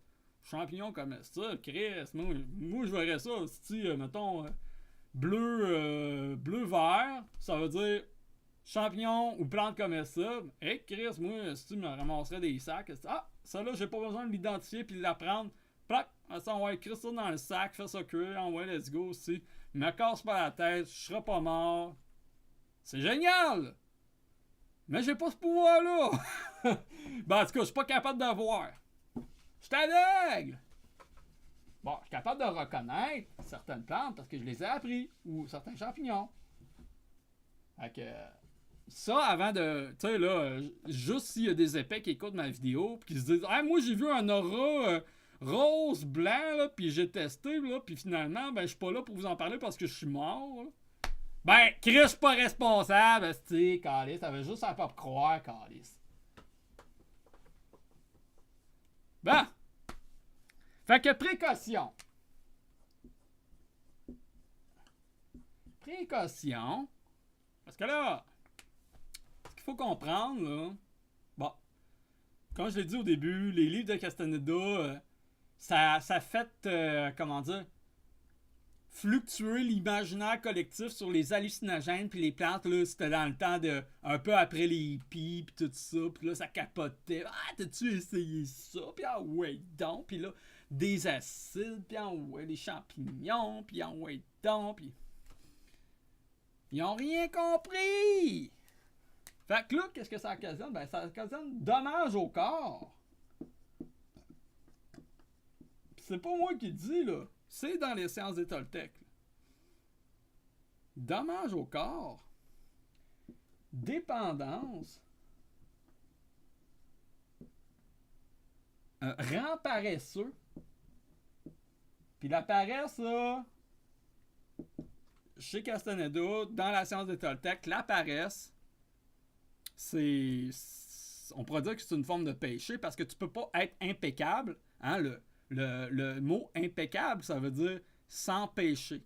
Champignon comestible. Chris, moi je verrais ça. Si, mettons, bleu-vert, ça veut dire champignon ou plante comestible. Hey, Chris, moi, si tu me ramasserais des sacs, ça là, j'ai pas besoin de l'identifier puis de l'apprendre. Plac, ça, on va écrire ça dans le sac, fais ça cuire, on va let's go, si. Me casse pas la tête, je serai pas mort. C'est génial! Mais j'ai pas ce pouvoir-là! Ben, en tout cas, je suis pas capable de voir. Je suis aveugle! Bon, je suis capable de reconnaître certaines plantes parce que je les ai appris, ou certains champignons. Fait que, ça, avant de... Tu sais, là, juste s'il y a des épais qui écoutent ma vidéo, puis qui se disent « Ah, moi, j'ai vu un aura rose, blanc, là, puis j'ai testé, là, puis finalement, ben, je suis pas là pour vous en parler parce que je suis mort, là. » Ben, Chris, je suis pas responsable, tu Calice, t'avais juste à pas me croire, Calice. Bon. Fait que précaution. Précaution. Parce que là, ce qu'il faut comprendre, là, bon, comme je l'ai dit au début, les livres de Castaneda, ça fait, comment dire, fluctuer l'imaginaire collectif sur les hallucinogènes puis les plantes, là, c'était dans le temps de, un peu après les hippies puis tout ça, puis là, ça capotait. Ah, t'as-tu essayé ça? Puis ah ouais, donc, puis là, des acides, puis ah ouais, des champignons, puis ah ouais, donc, puis... Ils ont rien compris! Fait que là, qu'est-ce que ça occasionne? Ben, ça occasionne dommage au corps. Pis c'est pas moi qui le dis, là. C'est dans les sciences des Toltecs. Dommage au corps. Dépendance. Rend paresseux. Puis la paresse, là, chez Castaneda, dans la science des Toltecs, la paresse, on pourrait dire que c'est une forme de péché parce que tu peux pas être impeccable. Hein, le mot impeccable, ça veut dire sans péché.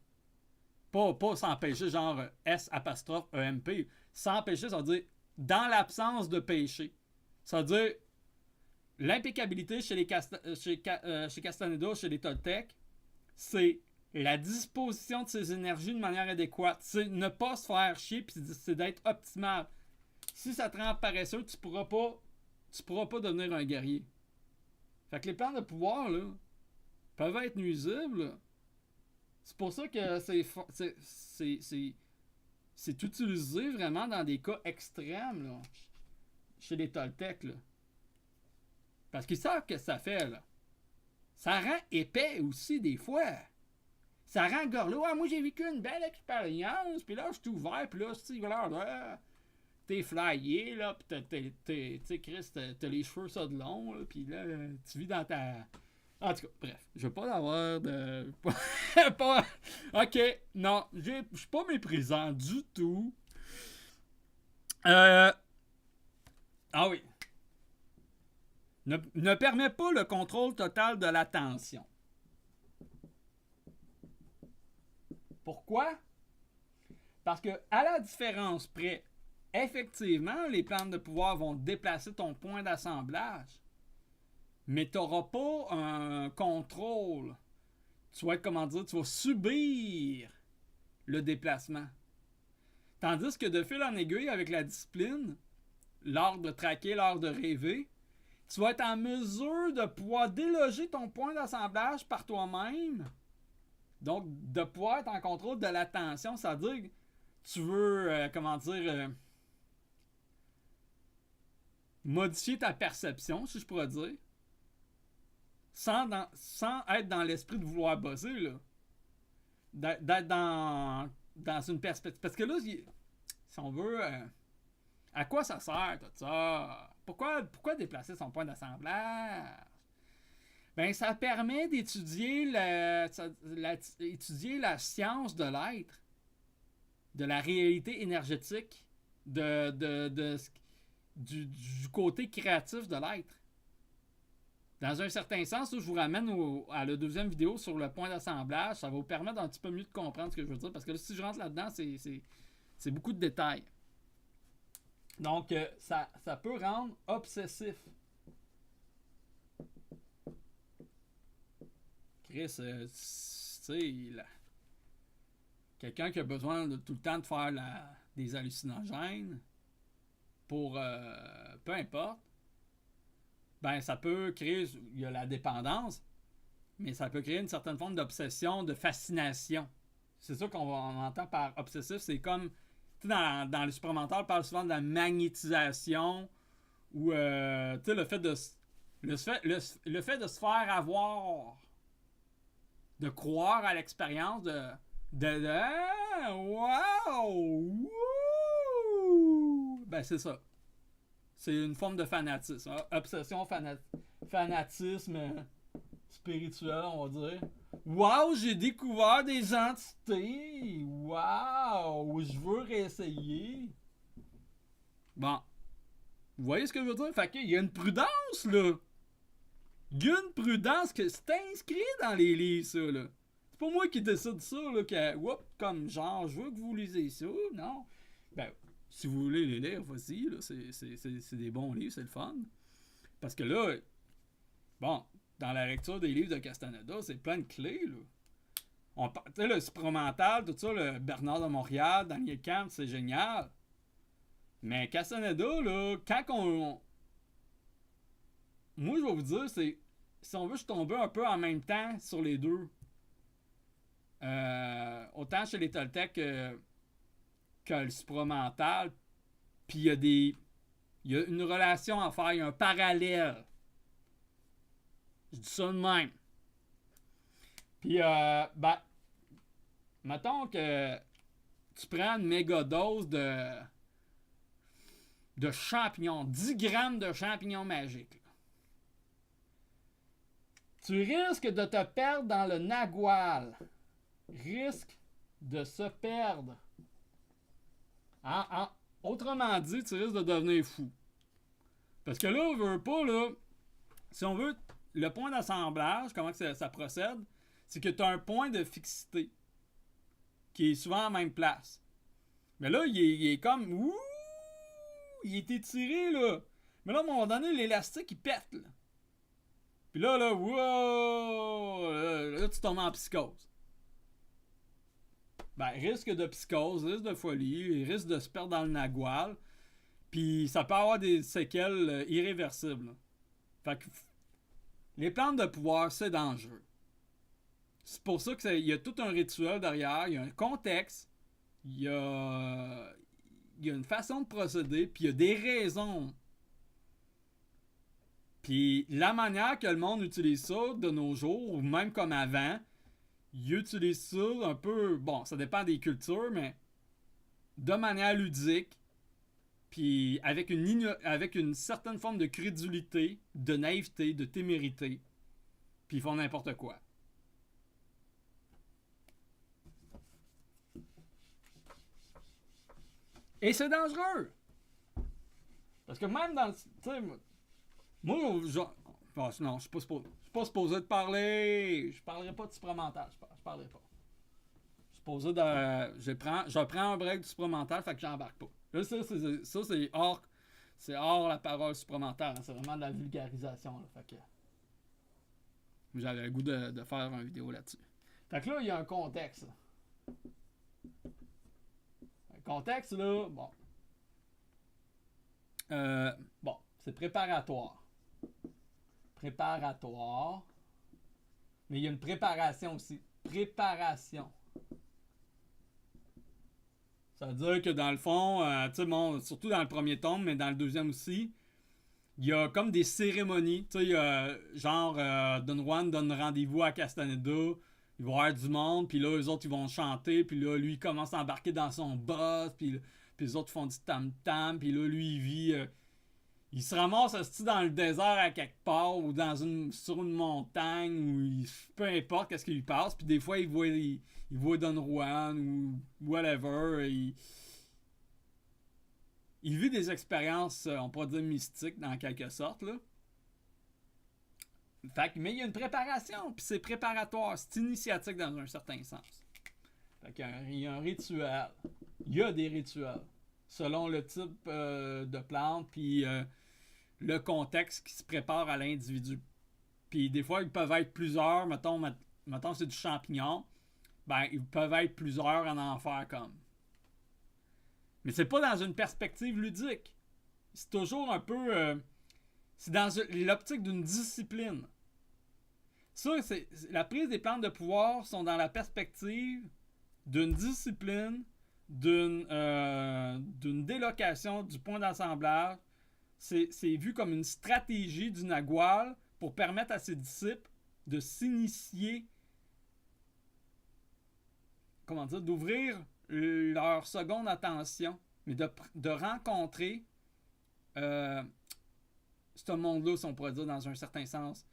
Pas sans péché, genre S apostrophe EMP. Sans péché, ça veut dire dans l'absence de péché. Ça veut dire l'impeccabilité chez Castaneda, chez les Toltecs, c'est la disposition de ses énergies de manière adéquate. C'est ne pas se faire chier, puis c'est d'être optimal. Si ça te rend paresseux, tu pourras pas devenir un guerrier. Fait que les plans de pouvoir, là, peuvent être nuisibles, là. C'est pour ça que c'est utilisé vraiment dans des cas extrêmes, là, chez les Toltecs, là. Parce qu'ils savent ce que ça fait, là. Ça rend épais aussi, des fois. Ça rend gorlot. Ah, moi, j'ai vécu une belle expérience, puis là, je suis ouvert, puis là, t'es flyé, là, pis tu sais, Chris, t'as les cheveux ça de long, là, pis là, tu vis dans ta... En tout cas, bref, je veux pas avoir de... Ok, non, je suis pas méprisant du tout. Ah oui. Ne permet pas le contrôle total de l'attention. Pourquoi? Parce que, à la différence près, effectivement, les plantes de pouvoir vont déplacer ton point d'assemblage, mais tu n'auras pas un contrôle. Tu vas être, comment dire, tu vas subir le déplacement. Tandis que de fil en aiguille, avec la discipline, l'art de traquer, l'art de rêver, tu vas être en mesure de pouvoir déloger ton point d'assemblage par toi-même. Donc, de pouvoir être en contrôle de l'attention, c'est-à-dire que tu veux, modifier ta perception, si je pourrais dire, sans être dans l'esprit de vouloir bosser, là. D'être dans une perspective. Parce que là, si on veut, à quoi ça sert tout ça? Pourquoi déplacer son point d'assemblage? Ben, ça permet d'étudier étudier la science de l'être, de la réalité énergétique, du côté créatif de l'être. Dans un certain sens, je vous ramène à la deuxième vidéo sur le point d'assemblage. Ça va vous permettre un petit peu mieux de comprendre ce que je veux dire. Parce que là, si je rentre là-dedans, c'est beaucoup de détails. Donc, ça peut rendre obsessif. Chris, tu sais, quelqu'un qui a besoin de tout le temps de faire des hallucinogènes pour peu importe, ben ça peut créer, il y a la dépendance, mais ça peut créer une certaine forme d'obsession, de fascination. C'est ça qu'on entend par obsessif, c'est comme, tu sais, dans le supramental, on parle souvent de la magnétisation, ou, tu sais, le fait de se faire avoir, de croire à l'expérience, wow! Ben, c'est ça. C'est une forme de fanatisme. Obsession, fanatisme spirituel, on va dire. Wow, j'ai découvert des entités! Wow! Je veux réessayer. Bon. Vous voyez ce que je veux dire? Fait qu'il y a une prudence, là. Il y a une prudence que c'est inscrit dans les livres, ça, là. C'est pas moi qui décide ça, là, que, comme genre, je veux que vous lisez ça, non? Ben, si vous voulez les lire, vas-y, là, c'est des bons livres, c'est le fun. Parce que là, bon, dans la lecture des livres de Castaneda, c'est plein de clés, là. Tu sais, le supramental, tout ça, le Bernard de Montréal, Daniel Camp, c'est génial. Mais Castaneda, là, moi, je vais vous dire, c'est... Si on veut, je tombe un peu en même temps sur les deux. Autant chez les Toltecs que le supramental. Puis il y a une relation à faire, il y a un parallèle. Je dis ça de même. Puis, ben, mettons que tu prends une méga dose de champignons, 10 grammes de champignons magiques. Tu risques de te perdre dans le nagual. Risque de se perdre. Autrement dit, tu risques de devenir fou. Parce que là, on veut pas, là. Si on veut, le point d'assemblage, comment que ça procède, c'est que tu as un point de fixité qui est souvent à la même place. Mais là, il est comme. Ouh! il était tiré, là. Mais là, à un moment donné, l'élastique, il pète, là. Puis là, wow! Là, tu tombes en psychose. Ben, risque de psychose, risque de folie, risque de se perdre dans le nagual. Puis ça peut avoir des séquelles irréversibles. Fait que les plantes de pouvoir, c'est dangereux. C'est pour ça qu'il y a tout un rituel derrière, il y a un contexte, il y a une façon de procéder, puis il y a des raisons. Puis la manière que le monde utilise ça de nos jours, ou même comme avant, ils utilisent ça un peu, bon, ça dépend des cultures, mais de manière ludique, puis avec une certaine forme de crédulité, de naïveté, de témérité, puis ils font n'importe quoi. Et c'est dangereux! Parce que même dans le... Tu sais, moi, genre... Non, je suis pas supposé de parler. Je parlerai pas de supramental. Je parlerai pas. Je suis supposé de... Je prends un break du supramental, fait que j'embarque pas. Là, ça, c'est hors... C'est hors la parole supramentale. Hein, c'est vraiment de la vulgarisation. Là, fait que... J'avais le goût de faire une vidéo là-dessus. Fait que là, il y a un contexte. Un contexte, là, bon. Bon, c'est préparatoire. Préparatoire. Mais il y a une préparation aussi. Préparation. Ça veut dire que dans le fond, tu sais, bon, surtout dans le premier tome, mais dans le deuxième aussi, il y a comme des cérémonies. Tu sais, genre, Don Juan donne rendez-vous à Castaneda. Il va y avoir du monde, puis là, eux autres, ils vont chanter, puis là, lui, il commence à embarquer dans son boss, puis les autres font du tam-tam, puis là, lui, il vit... il se ramasse dans le désert à quelque part, ou sur une montagne, ou peu importe qu'est-ce qui lui passe, puis des fois, il voit Don Juan, ou whatever, il vit des expériences, on pourrait dire mystiques, dans quelque sorte, là. Mais il y a une préparation, puis c'est préparatoire, c'est initiatique dans un certain sens. Fait qu'il y a un rituel. Il y a des rituels, selon le type de plante, puis le contexte qui se prépare à l'individu. Puis des fois, ils peuvent être plusieurs, mettons c'est du champignon, ben ils peuvent être plusieurs en faire comme. Mais c'est pas dans une perspective ludique. C'est toujours un peu... c'est dans l'optique d'une discipline. Ça, la prise des plantes de pouvoir sont dans la perspective d'une discipline, d'une délocation du point d'assemblage. C'est vu comme une stratégie du Nagual pour permettre à ses disciples de s'initier, comment dire, d'ouvrir leur seconde attention, mais de rencontrer ce monde-là, si on pourrait dire dans un certain sens,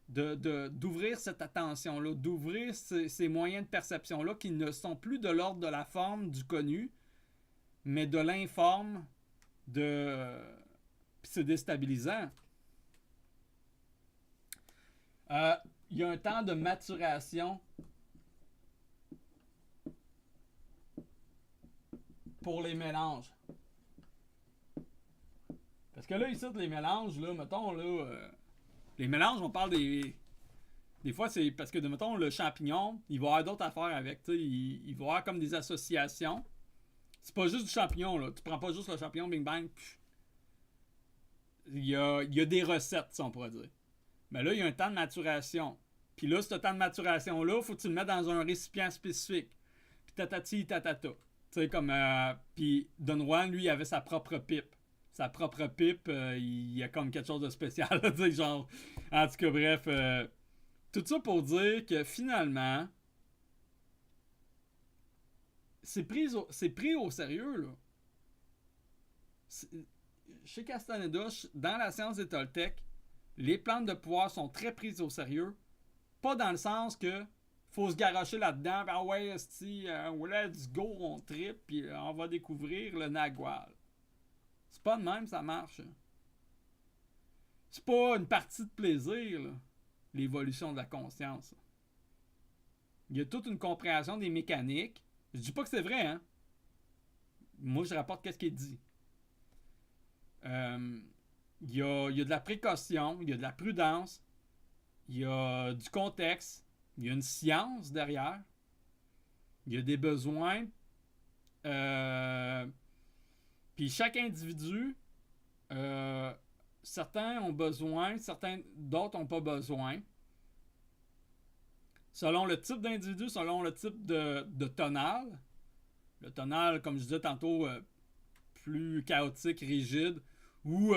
d'ouvrir cette attention-là, d'ouvrir ces moyens de perception-là qui ne sont plus de l'ordre de la forme du connu, mais de l'informe, puis c'est déstabilisant. Il y a un temps de maturation pour les mélanges. Parce que là, ici, les mélanges, là, mettons, là... les mélanges, on parle des fois, c'est parce que, mettons, le champignon, il va y avoir d'autres affaires avec. Il va y avoir comme des associations. C'est pas juste du champignon, là. Tu prends pas juste le champignon, bing bang. Il y a des recettes, si on pourrait dire. Mais là, il y a un temps de maturation. Puis là, ce temps de maturation-là, faut que tu le mettes dans un récipient spécifique. Puis tatati, tatata. Tu sais, comme... puis Don Juan, lui, il avait sa propre pipe. Sa propre pipe, il y a comme quelque chose de spécial. Tu sais, genre... En tout cas, bref... tout ça pour dire que finalement... c'est pris au sérieux, là. Chez Castaneda, dans la science des Toltecs, les plantes de pouvoir sont très prises au sérieux. Pas dans le sens que faut se garrocher là-dedans, ben ouais, let's go, on trip, puis on va découvrir le Nagual. C'est pas de même, ça marche. C'est pas une partie de plaisir, là, l'évolution de la conscience. Il y a toute une compréhension des mécaniques. Je dis pas que c'est vrai, hein. Moi, je rapporte qu'est-ce qui est dit. Euh, il y a de la précaution, il y a de la prudence, il y a du contexte, il y a une science derrière, il y a des besoins. Euh, Puis chaque individu, euh, certains ont besoin, certains d'autres n'ont pas besoin. Selon le type d'individu, selon le type de tonal. Le tonal, comme je disais tantôt, plus chaotique, rigide, ou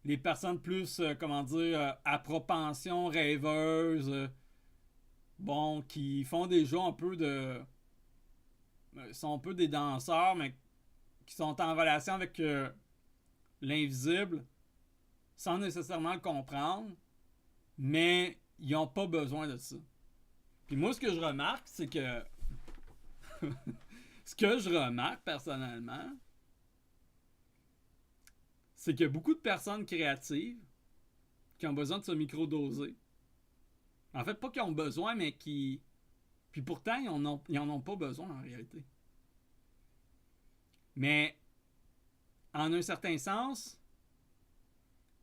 les personnes plus, comment dire, à propension rêveuse, bon, qui font des jeux un peu de... sont un peu des danseurs, mais qui sont en relation avec l'invisible, sans nécessairement le comprendre, mais ils n'ont pas besoin de ça. Puis moi, ce que je remarque, c'est que... ce que je remarque personnellement, c'est qu'il y a beaucoup de personnes créatives qui ont besoin de se microdoser. En fait, pas qu'ils ont besoin, mais qui... Puis pourtant, ils en ont pas besoin en réalité. Mais, en un certain sens,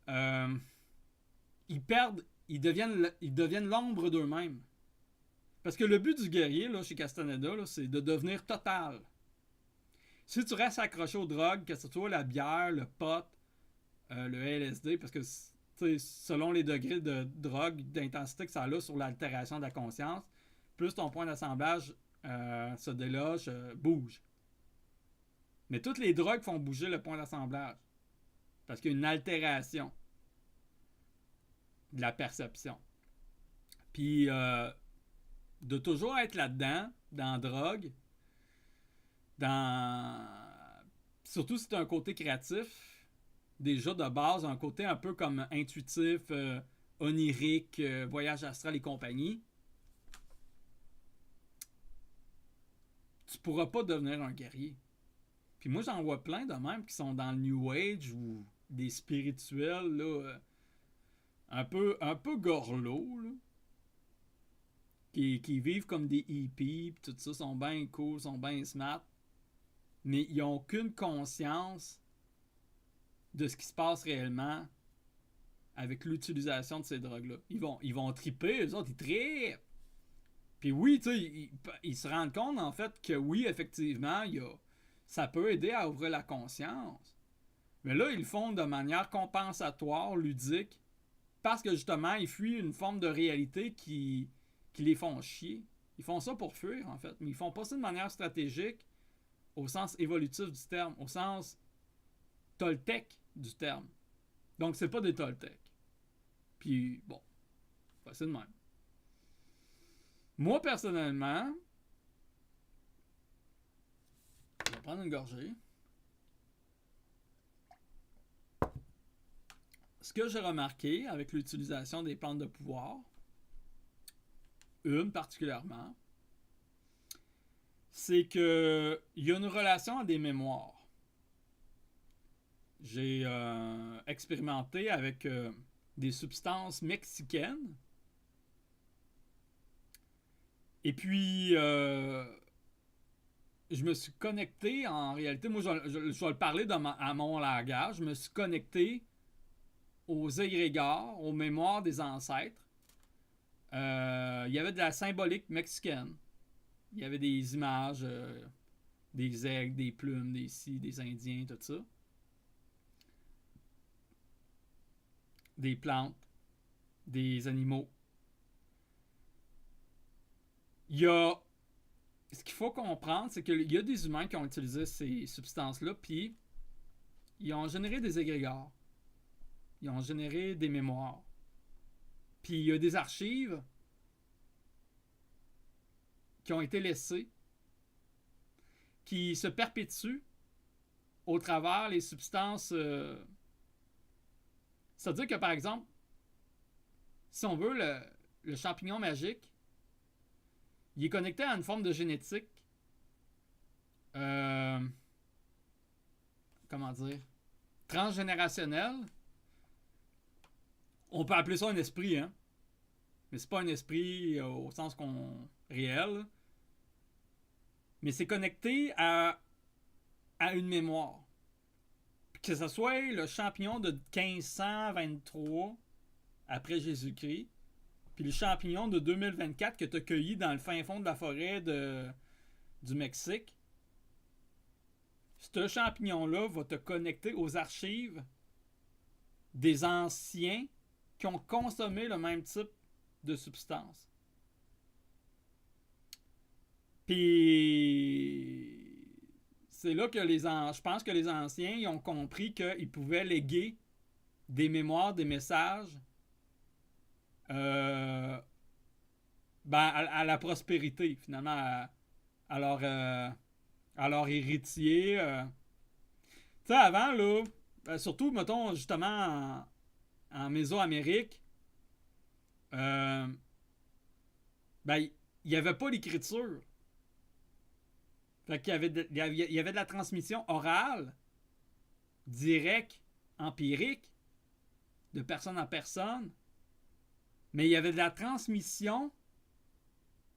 euh, ils deviennent l'ombre d'eux-mêmes. Parce que le but du guerrier, là, chez Castaneda, là, c'est de devenir total. Si tu restes accroché aux drogues, que ce soit la bière, le pot, le LSD, parce que selon les degrés de drogue, d'intensité que ça a sur l'altération de la conscience, plus ton point d'assemblage se déloge, bouge. Mais toutes les drogues font bouger le point d'assemblage. Parce qu'il y a une altération de la perception. Puis, de toujours être là-dedans, dans la drogue, dans... Surtout si tu as un côté créatif, déjà de base, un côté un peu comme intuitif, onirique, voyage astral et compagnie, tu pourras pas devenir un guerrier. Puis moi, j'en vois plein de même qui sont dans le New Age ou des spirituels, là, un peu gorlots, là, qui vivent comme des hippies, pis tout ça, sont bien cool, sont bien smart, mais ils n'ont aucune conscience de ce qui se passe réellement avec l'utilisation de ces drogues-là. Ils vont triper, eux autres, ils trippent. Puis oui, tu sais, ils se rendent compte, en fait, que oui, effectivement, ça peut aider à ouvrir la conscience. Mais là, ils le font de manière compensatoire, ludique, parce que justement, ils fuient une forme de réalité qui les font chier. Ils font ça pour fuir, en fait. Mais ils font pas ça de manière stratégique au sens évolutif du terme, au sens Toltec du terme. Donc, c'est pas des Toltecs. Puis, bon, c'est de même. Moi, personnellement, je vais prendre une gorgée. Ce que j'ai remarqué avec l'utilisation des plantes de pouvoir, une particulièrement, c'est qu'il y a une relation à des mémoires. J'ai expérimenté avec des substances mexicaines. Et puis, je me suis connecté, en réalité, moi je vais le parler à mon langage, je me suis connecté aux égrégores, aux mémoires des ancêtres. Il y avait de la symbolique mexicaine. Il y avait des images, des aigles, des plumes, des scies, des Indiens, tout ça. Des plantes, des animaux. Il y a... Ce qu'il faut comprendre, c'est qu'il y a des humains qui ont utilisé ces substances-là, puis ils ont généré des égrégores. Ils ont généré des mémoires. Puis il y a des archives qui ont été laissées, qui se perpétuent au travers les substances. C'est-à-dire que, par exemple, si on veut, le champignon magique, il est connecté à une forme de génétique. Comment dire? Transgénérationnelle. On peut appeler ça un esprit, hein? Mais c'est pas un esprit au sens qu'on réel. Mais c'est connecté à une mémoire. que ce soit le champignon de 1523 après Jésus-Christ, puis le champignon de 2024 que tu as cueilli dans le fin fond de la forêt du Mexique, ce champignon-là va te connecter aux archives des anciens qui ont consommé le même type de substance. Puis c'est là que je pense que les anciens ils ont compris qu'ils pouvaient léguer des mémoires, des messages à la prospérité, finalement, à leur héritier. Tu sais, avant, là, surtout, mettons, justement, en Mésoamérique, il n'y avait pas l'écriture. Fait qu'il y avait de la transmission orale, directe, empirique, de personne en personne, mais il y avait de la transmission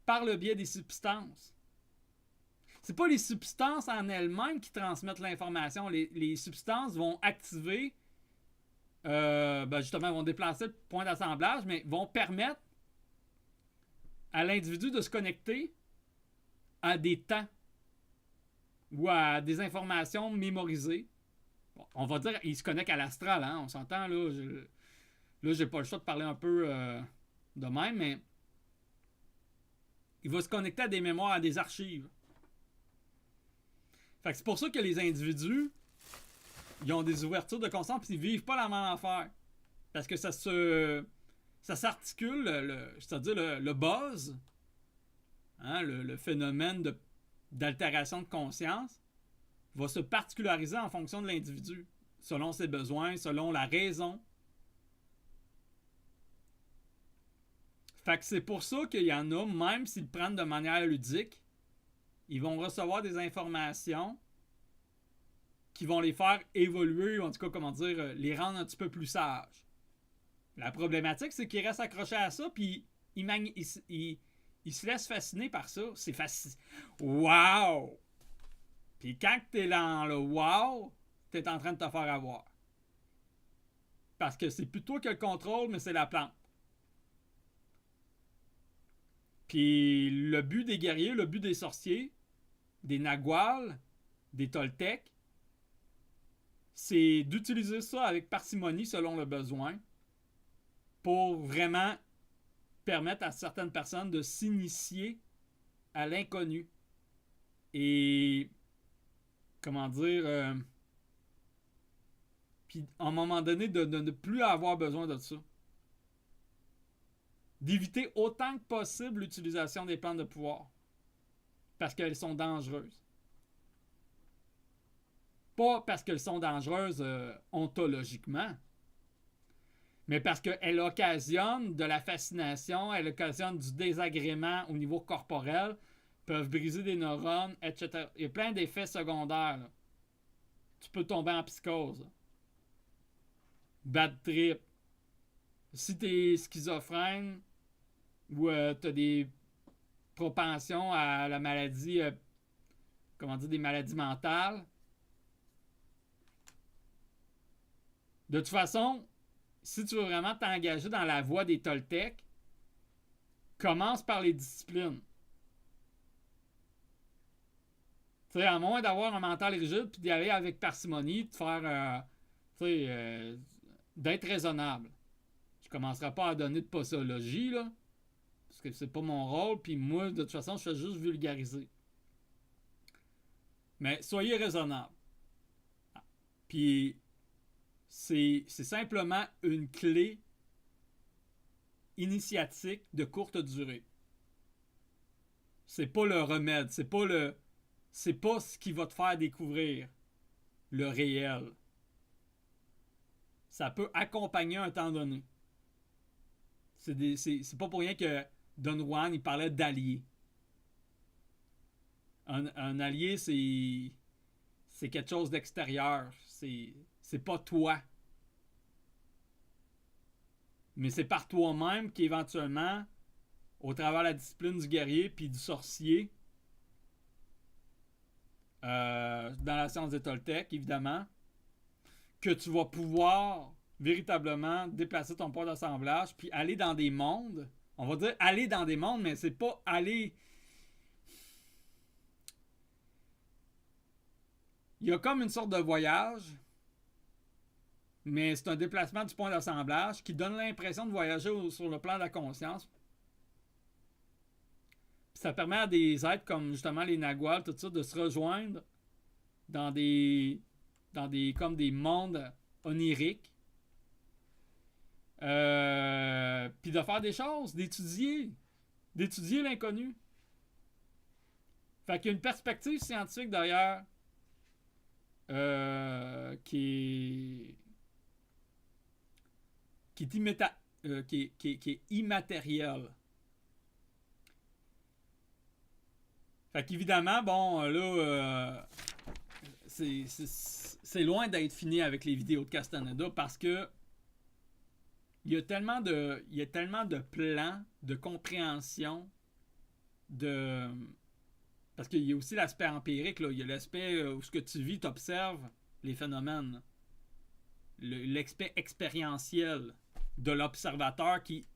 par le biais des substances. C'est pas les substances en elles-mêmes qui transmettent l'information. Les substances vont activer, justement, vont déplacer le point d'assemblage, mais vont permettre à l'individu de se connecter à des temps ou à des informations mémorisées. Bon, on va dire qu'il se connecte à l'astral, hein, on s'entend, là. J'ai pas le choix de parler un peu de même, mais il va se connecter à des mémoires, à des archives. Fait que c'est pour ça que les individus, ils ont des ouvertures de conscience et ils vivent pas la même affaire. Parce que ça s'articule, c'est-à-dire le buzz, hein, le phénomène d'altération de conscience, va se particulariser en fonction de l'individu, selon ses besoins, selon la raison. Fait que c'est pour ça qu'il y en a, même s'ils le prennent de manière ludique, ils vont recevoir des informations qui vont les faire évoluer, ou en tout cas, comment dire, les rendre un petit peu plus sages. La problématique, c'est qu'ils restent accrochés à ça, puis ils se laissent fasciner par ça. C'est fascinant. Wow! Puis quand t'es dans le wow, t'es en train de te faire avoir. Parce que c'est plus toi qui as le contrôle, mais c'est la plante. Puis le but des guerriers, le but des sorciers, des Naguals, des Toltecs, c'est d'utiliser ça avec parcimonie selon le besoin pour vraiment permettre à certaines personnes de s'initier à l'inconnu. Et comment dire, puis à un moment donné de ne plus avoir besoin de ça. D'éviter autant que possible l'utilisation des plantes de pouvoir. Parce qu'elles sont dangereuses. Pas parce qu'elles sont dangereuses ontologiquement, mais parce qu'elles occasionnent de la fascination, elles occasionnent du désagrément au niveau corporel, peuvent briser des neurones, etc. Il y a plein d'effets secondaires. Là. Tu peux tomber en psychose. Là. Bad trip. Si tu es schizophrène ou tu as des propensions à la maladie, des maladies mentales, de toute façon, si tu veux vraiment t'engager dans la voie des Toltecs, commence par les disciplines. Tu sais, à moins d'avoir un mental rigide puis d'y aller avec parcimonie, de faire, d'être raisonnable. Je commencerai pas à donner de posologie, là, parce que c'est pas mon rôle, puis moi, de toute façon, je fais juste vulgariser. Mais soyez raisonnable. Puis, c'est simplement une clé initiatique de courte durée. C'est pas le remède, c'est pas ce qui va te faire découvrir le réel. Ça peut accompagner un temps donné. C'est pas pour rien que Don Juan, il parlait d'allié. Un allié, c'est quelque chose d'extérieur. C'est pas toi. Mais c'est par toi-même qu'éventuellement, au travers de la discipline du guerrier puis du sorcier, dans la science des Toltecs, évidemment, que tu vas pouvoir véritablement déplacer ton point d'assemblage puis aller dans des mondes. On va dire aller dans des mondes, mais c'est pas aller... Il y a comme une sorte de voyage, mais c'est un déplacement du point d'assemblage qui donne l'impression de voyager sur le plan de la conscience. Puis ça permet à des êtres comme justement les Naguals, tout ça, de se rejoindre dans des comme des mondes oniriques. Puis de faire des choses, d'étudier l'inconnu. Fait qu'il y a une perspective scientifique derrière qui est immatérielle. Fait qu'évidemment, bon, là, c'est loin d'être fini avec les vidéos de Castaneda parce que il y a tellement de plans, de compréhension, parce qu'il y a aussi l'aspect empirique, là. Il y a l'aspect où ce que tu vis, tu observes les phénomènes. L'aspect expérientiel de l'observateur qui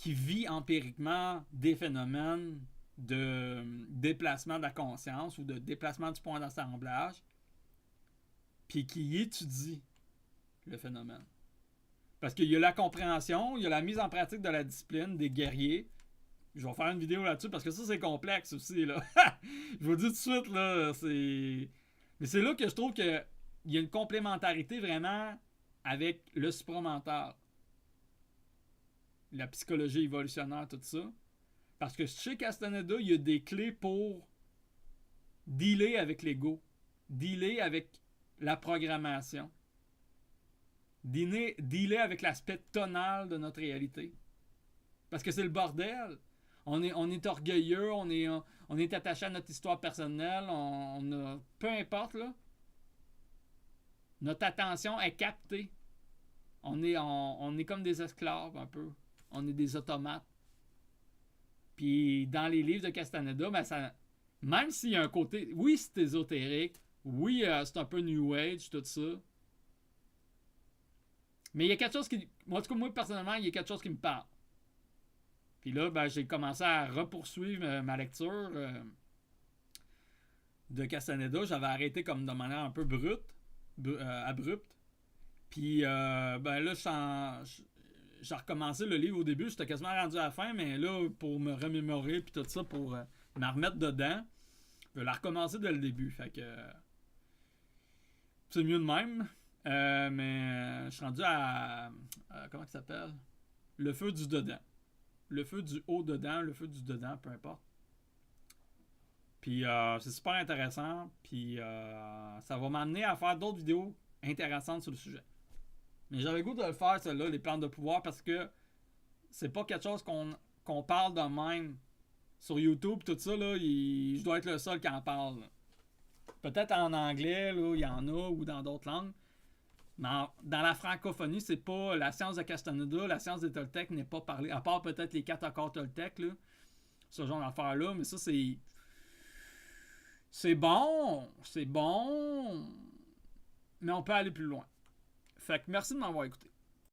vit empiriquement des phénomènes de déplacement de la conscience ou de déplacement du point d'assemblage, puis qui étudie le phénomène. Parce qu'il y a la compréhension, il y a la mise en pratique de la discipline des guerriers. Je vais faire une vidéo là-dessus parce que ça, c'est complexe aussi, là. Je vous le dis tout de suite, là, mais c'est là que je trouve qu'il y a une complémentarité vraiment avec le supramental. La psychologie évolutionnaire, tout ça. Parce que chez Castaneda, il y a des clés pour dealer avec l'ego, dealer avec la programmation, dealer avec l'aspect tonal de notre réalité. Parce que c'est le bordel. On est orgueilleux, on est attaché à notre histoire personnelle, peu importe, là. Notre attention est captée. On est comme des esclaves, un peu. On est des automates. Puis dans les livres de Castaneda, ben même s'il y a un côté... Oui, c'est ésotérique. Oui, c'est un peu New Age, tout ça. Mais il y a quelque chose qui... En tout cas, moi, personnellement, il y a quelque chose qui me parle. Puis là, ben, j'ai commencé à repoursuivre ma lecture de Castaneda. J'avais arrêté comme de manière un peu abrupte. Puis ben là, j'ai recommencé le livre au début. J'étais quasiment rendu à la fin, mais là, pour me remémorer puis tout ça, pour me remettre dedans, je vais la recommencer dès le début. Fait que c'est mieux de même. Mais je suis rendu à comment ça s'appelle? Le feu du dedans. Le feu du haut dedans, le feu du dedans, peu importe. Puis c'est super intéressant. Puis ça va m'amener à faire d'autres vidéos intéressantes sur le sujet. Mais j'avais le goût de le faire, celle-là, les plans de pouvoir, parce que c'est pas quelque chose qu'on parle de même sur YouTube, tout ça, là, je dois être le seul qui en parle. Peut-être en anglais, là, il y en a, ou dans d'autres langues. Mais dans la francophonie, c'est pas la science de Castaneda, la science des Toltecs n'est pas parlée, à part peut-être les 4 accords Toltecs, là, ce genre d'affaires-là, mais ça, c'est bon, mais on peut aller plus loin. Fait que merci de m'avoir écouté.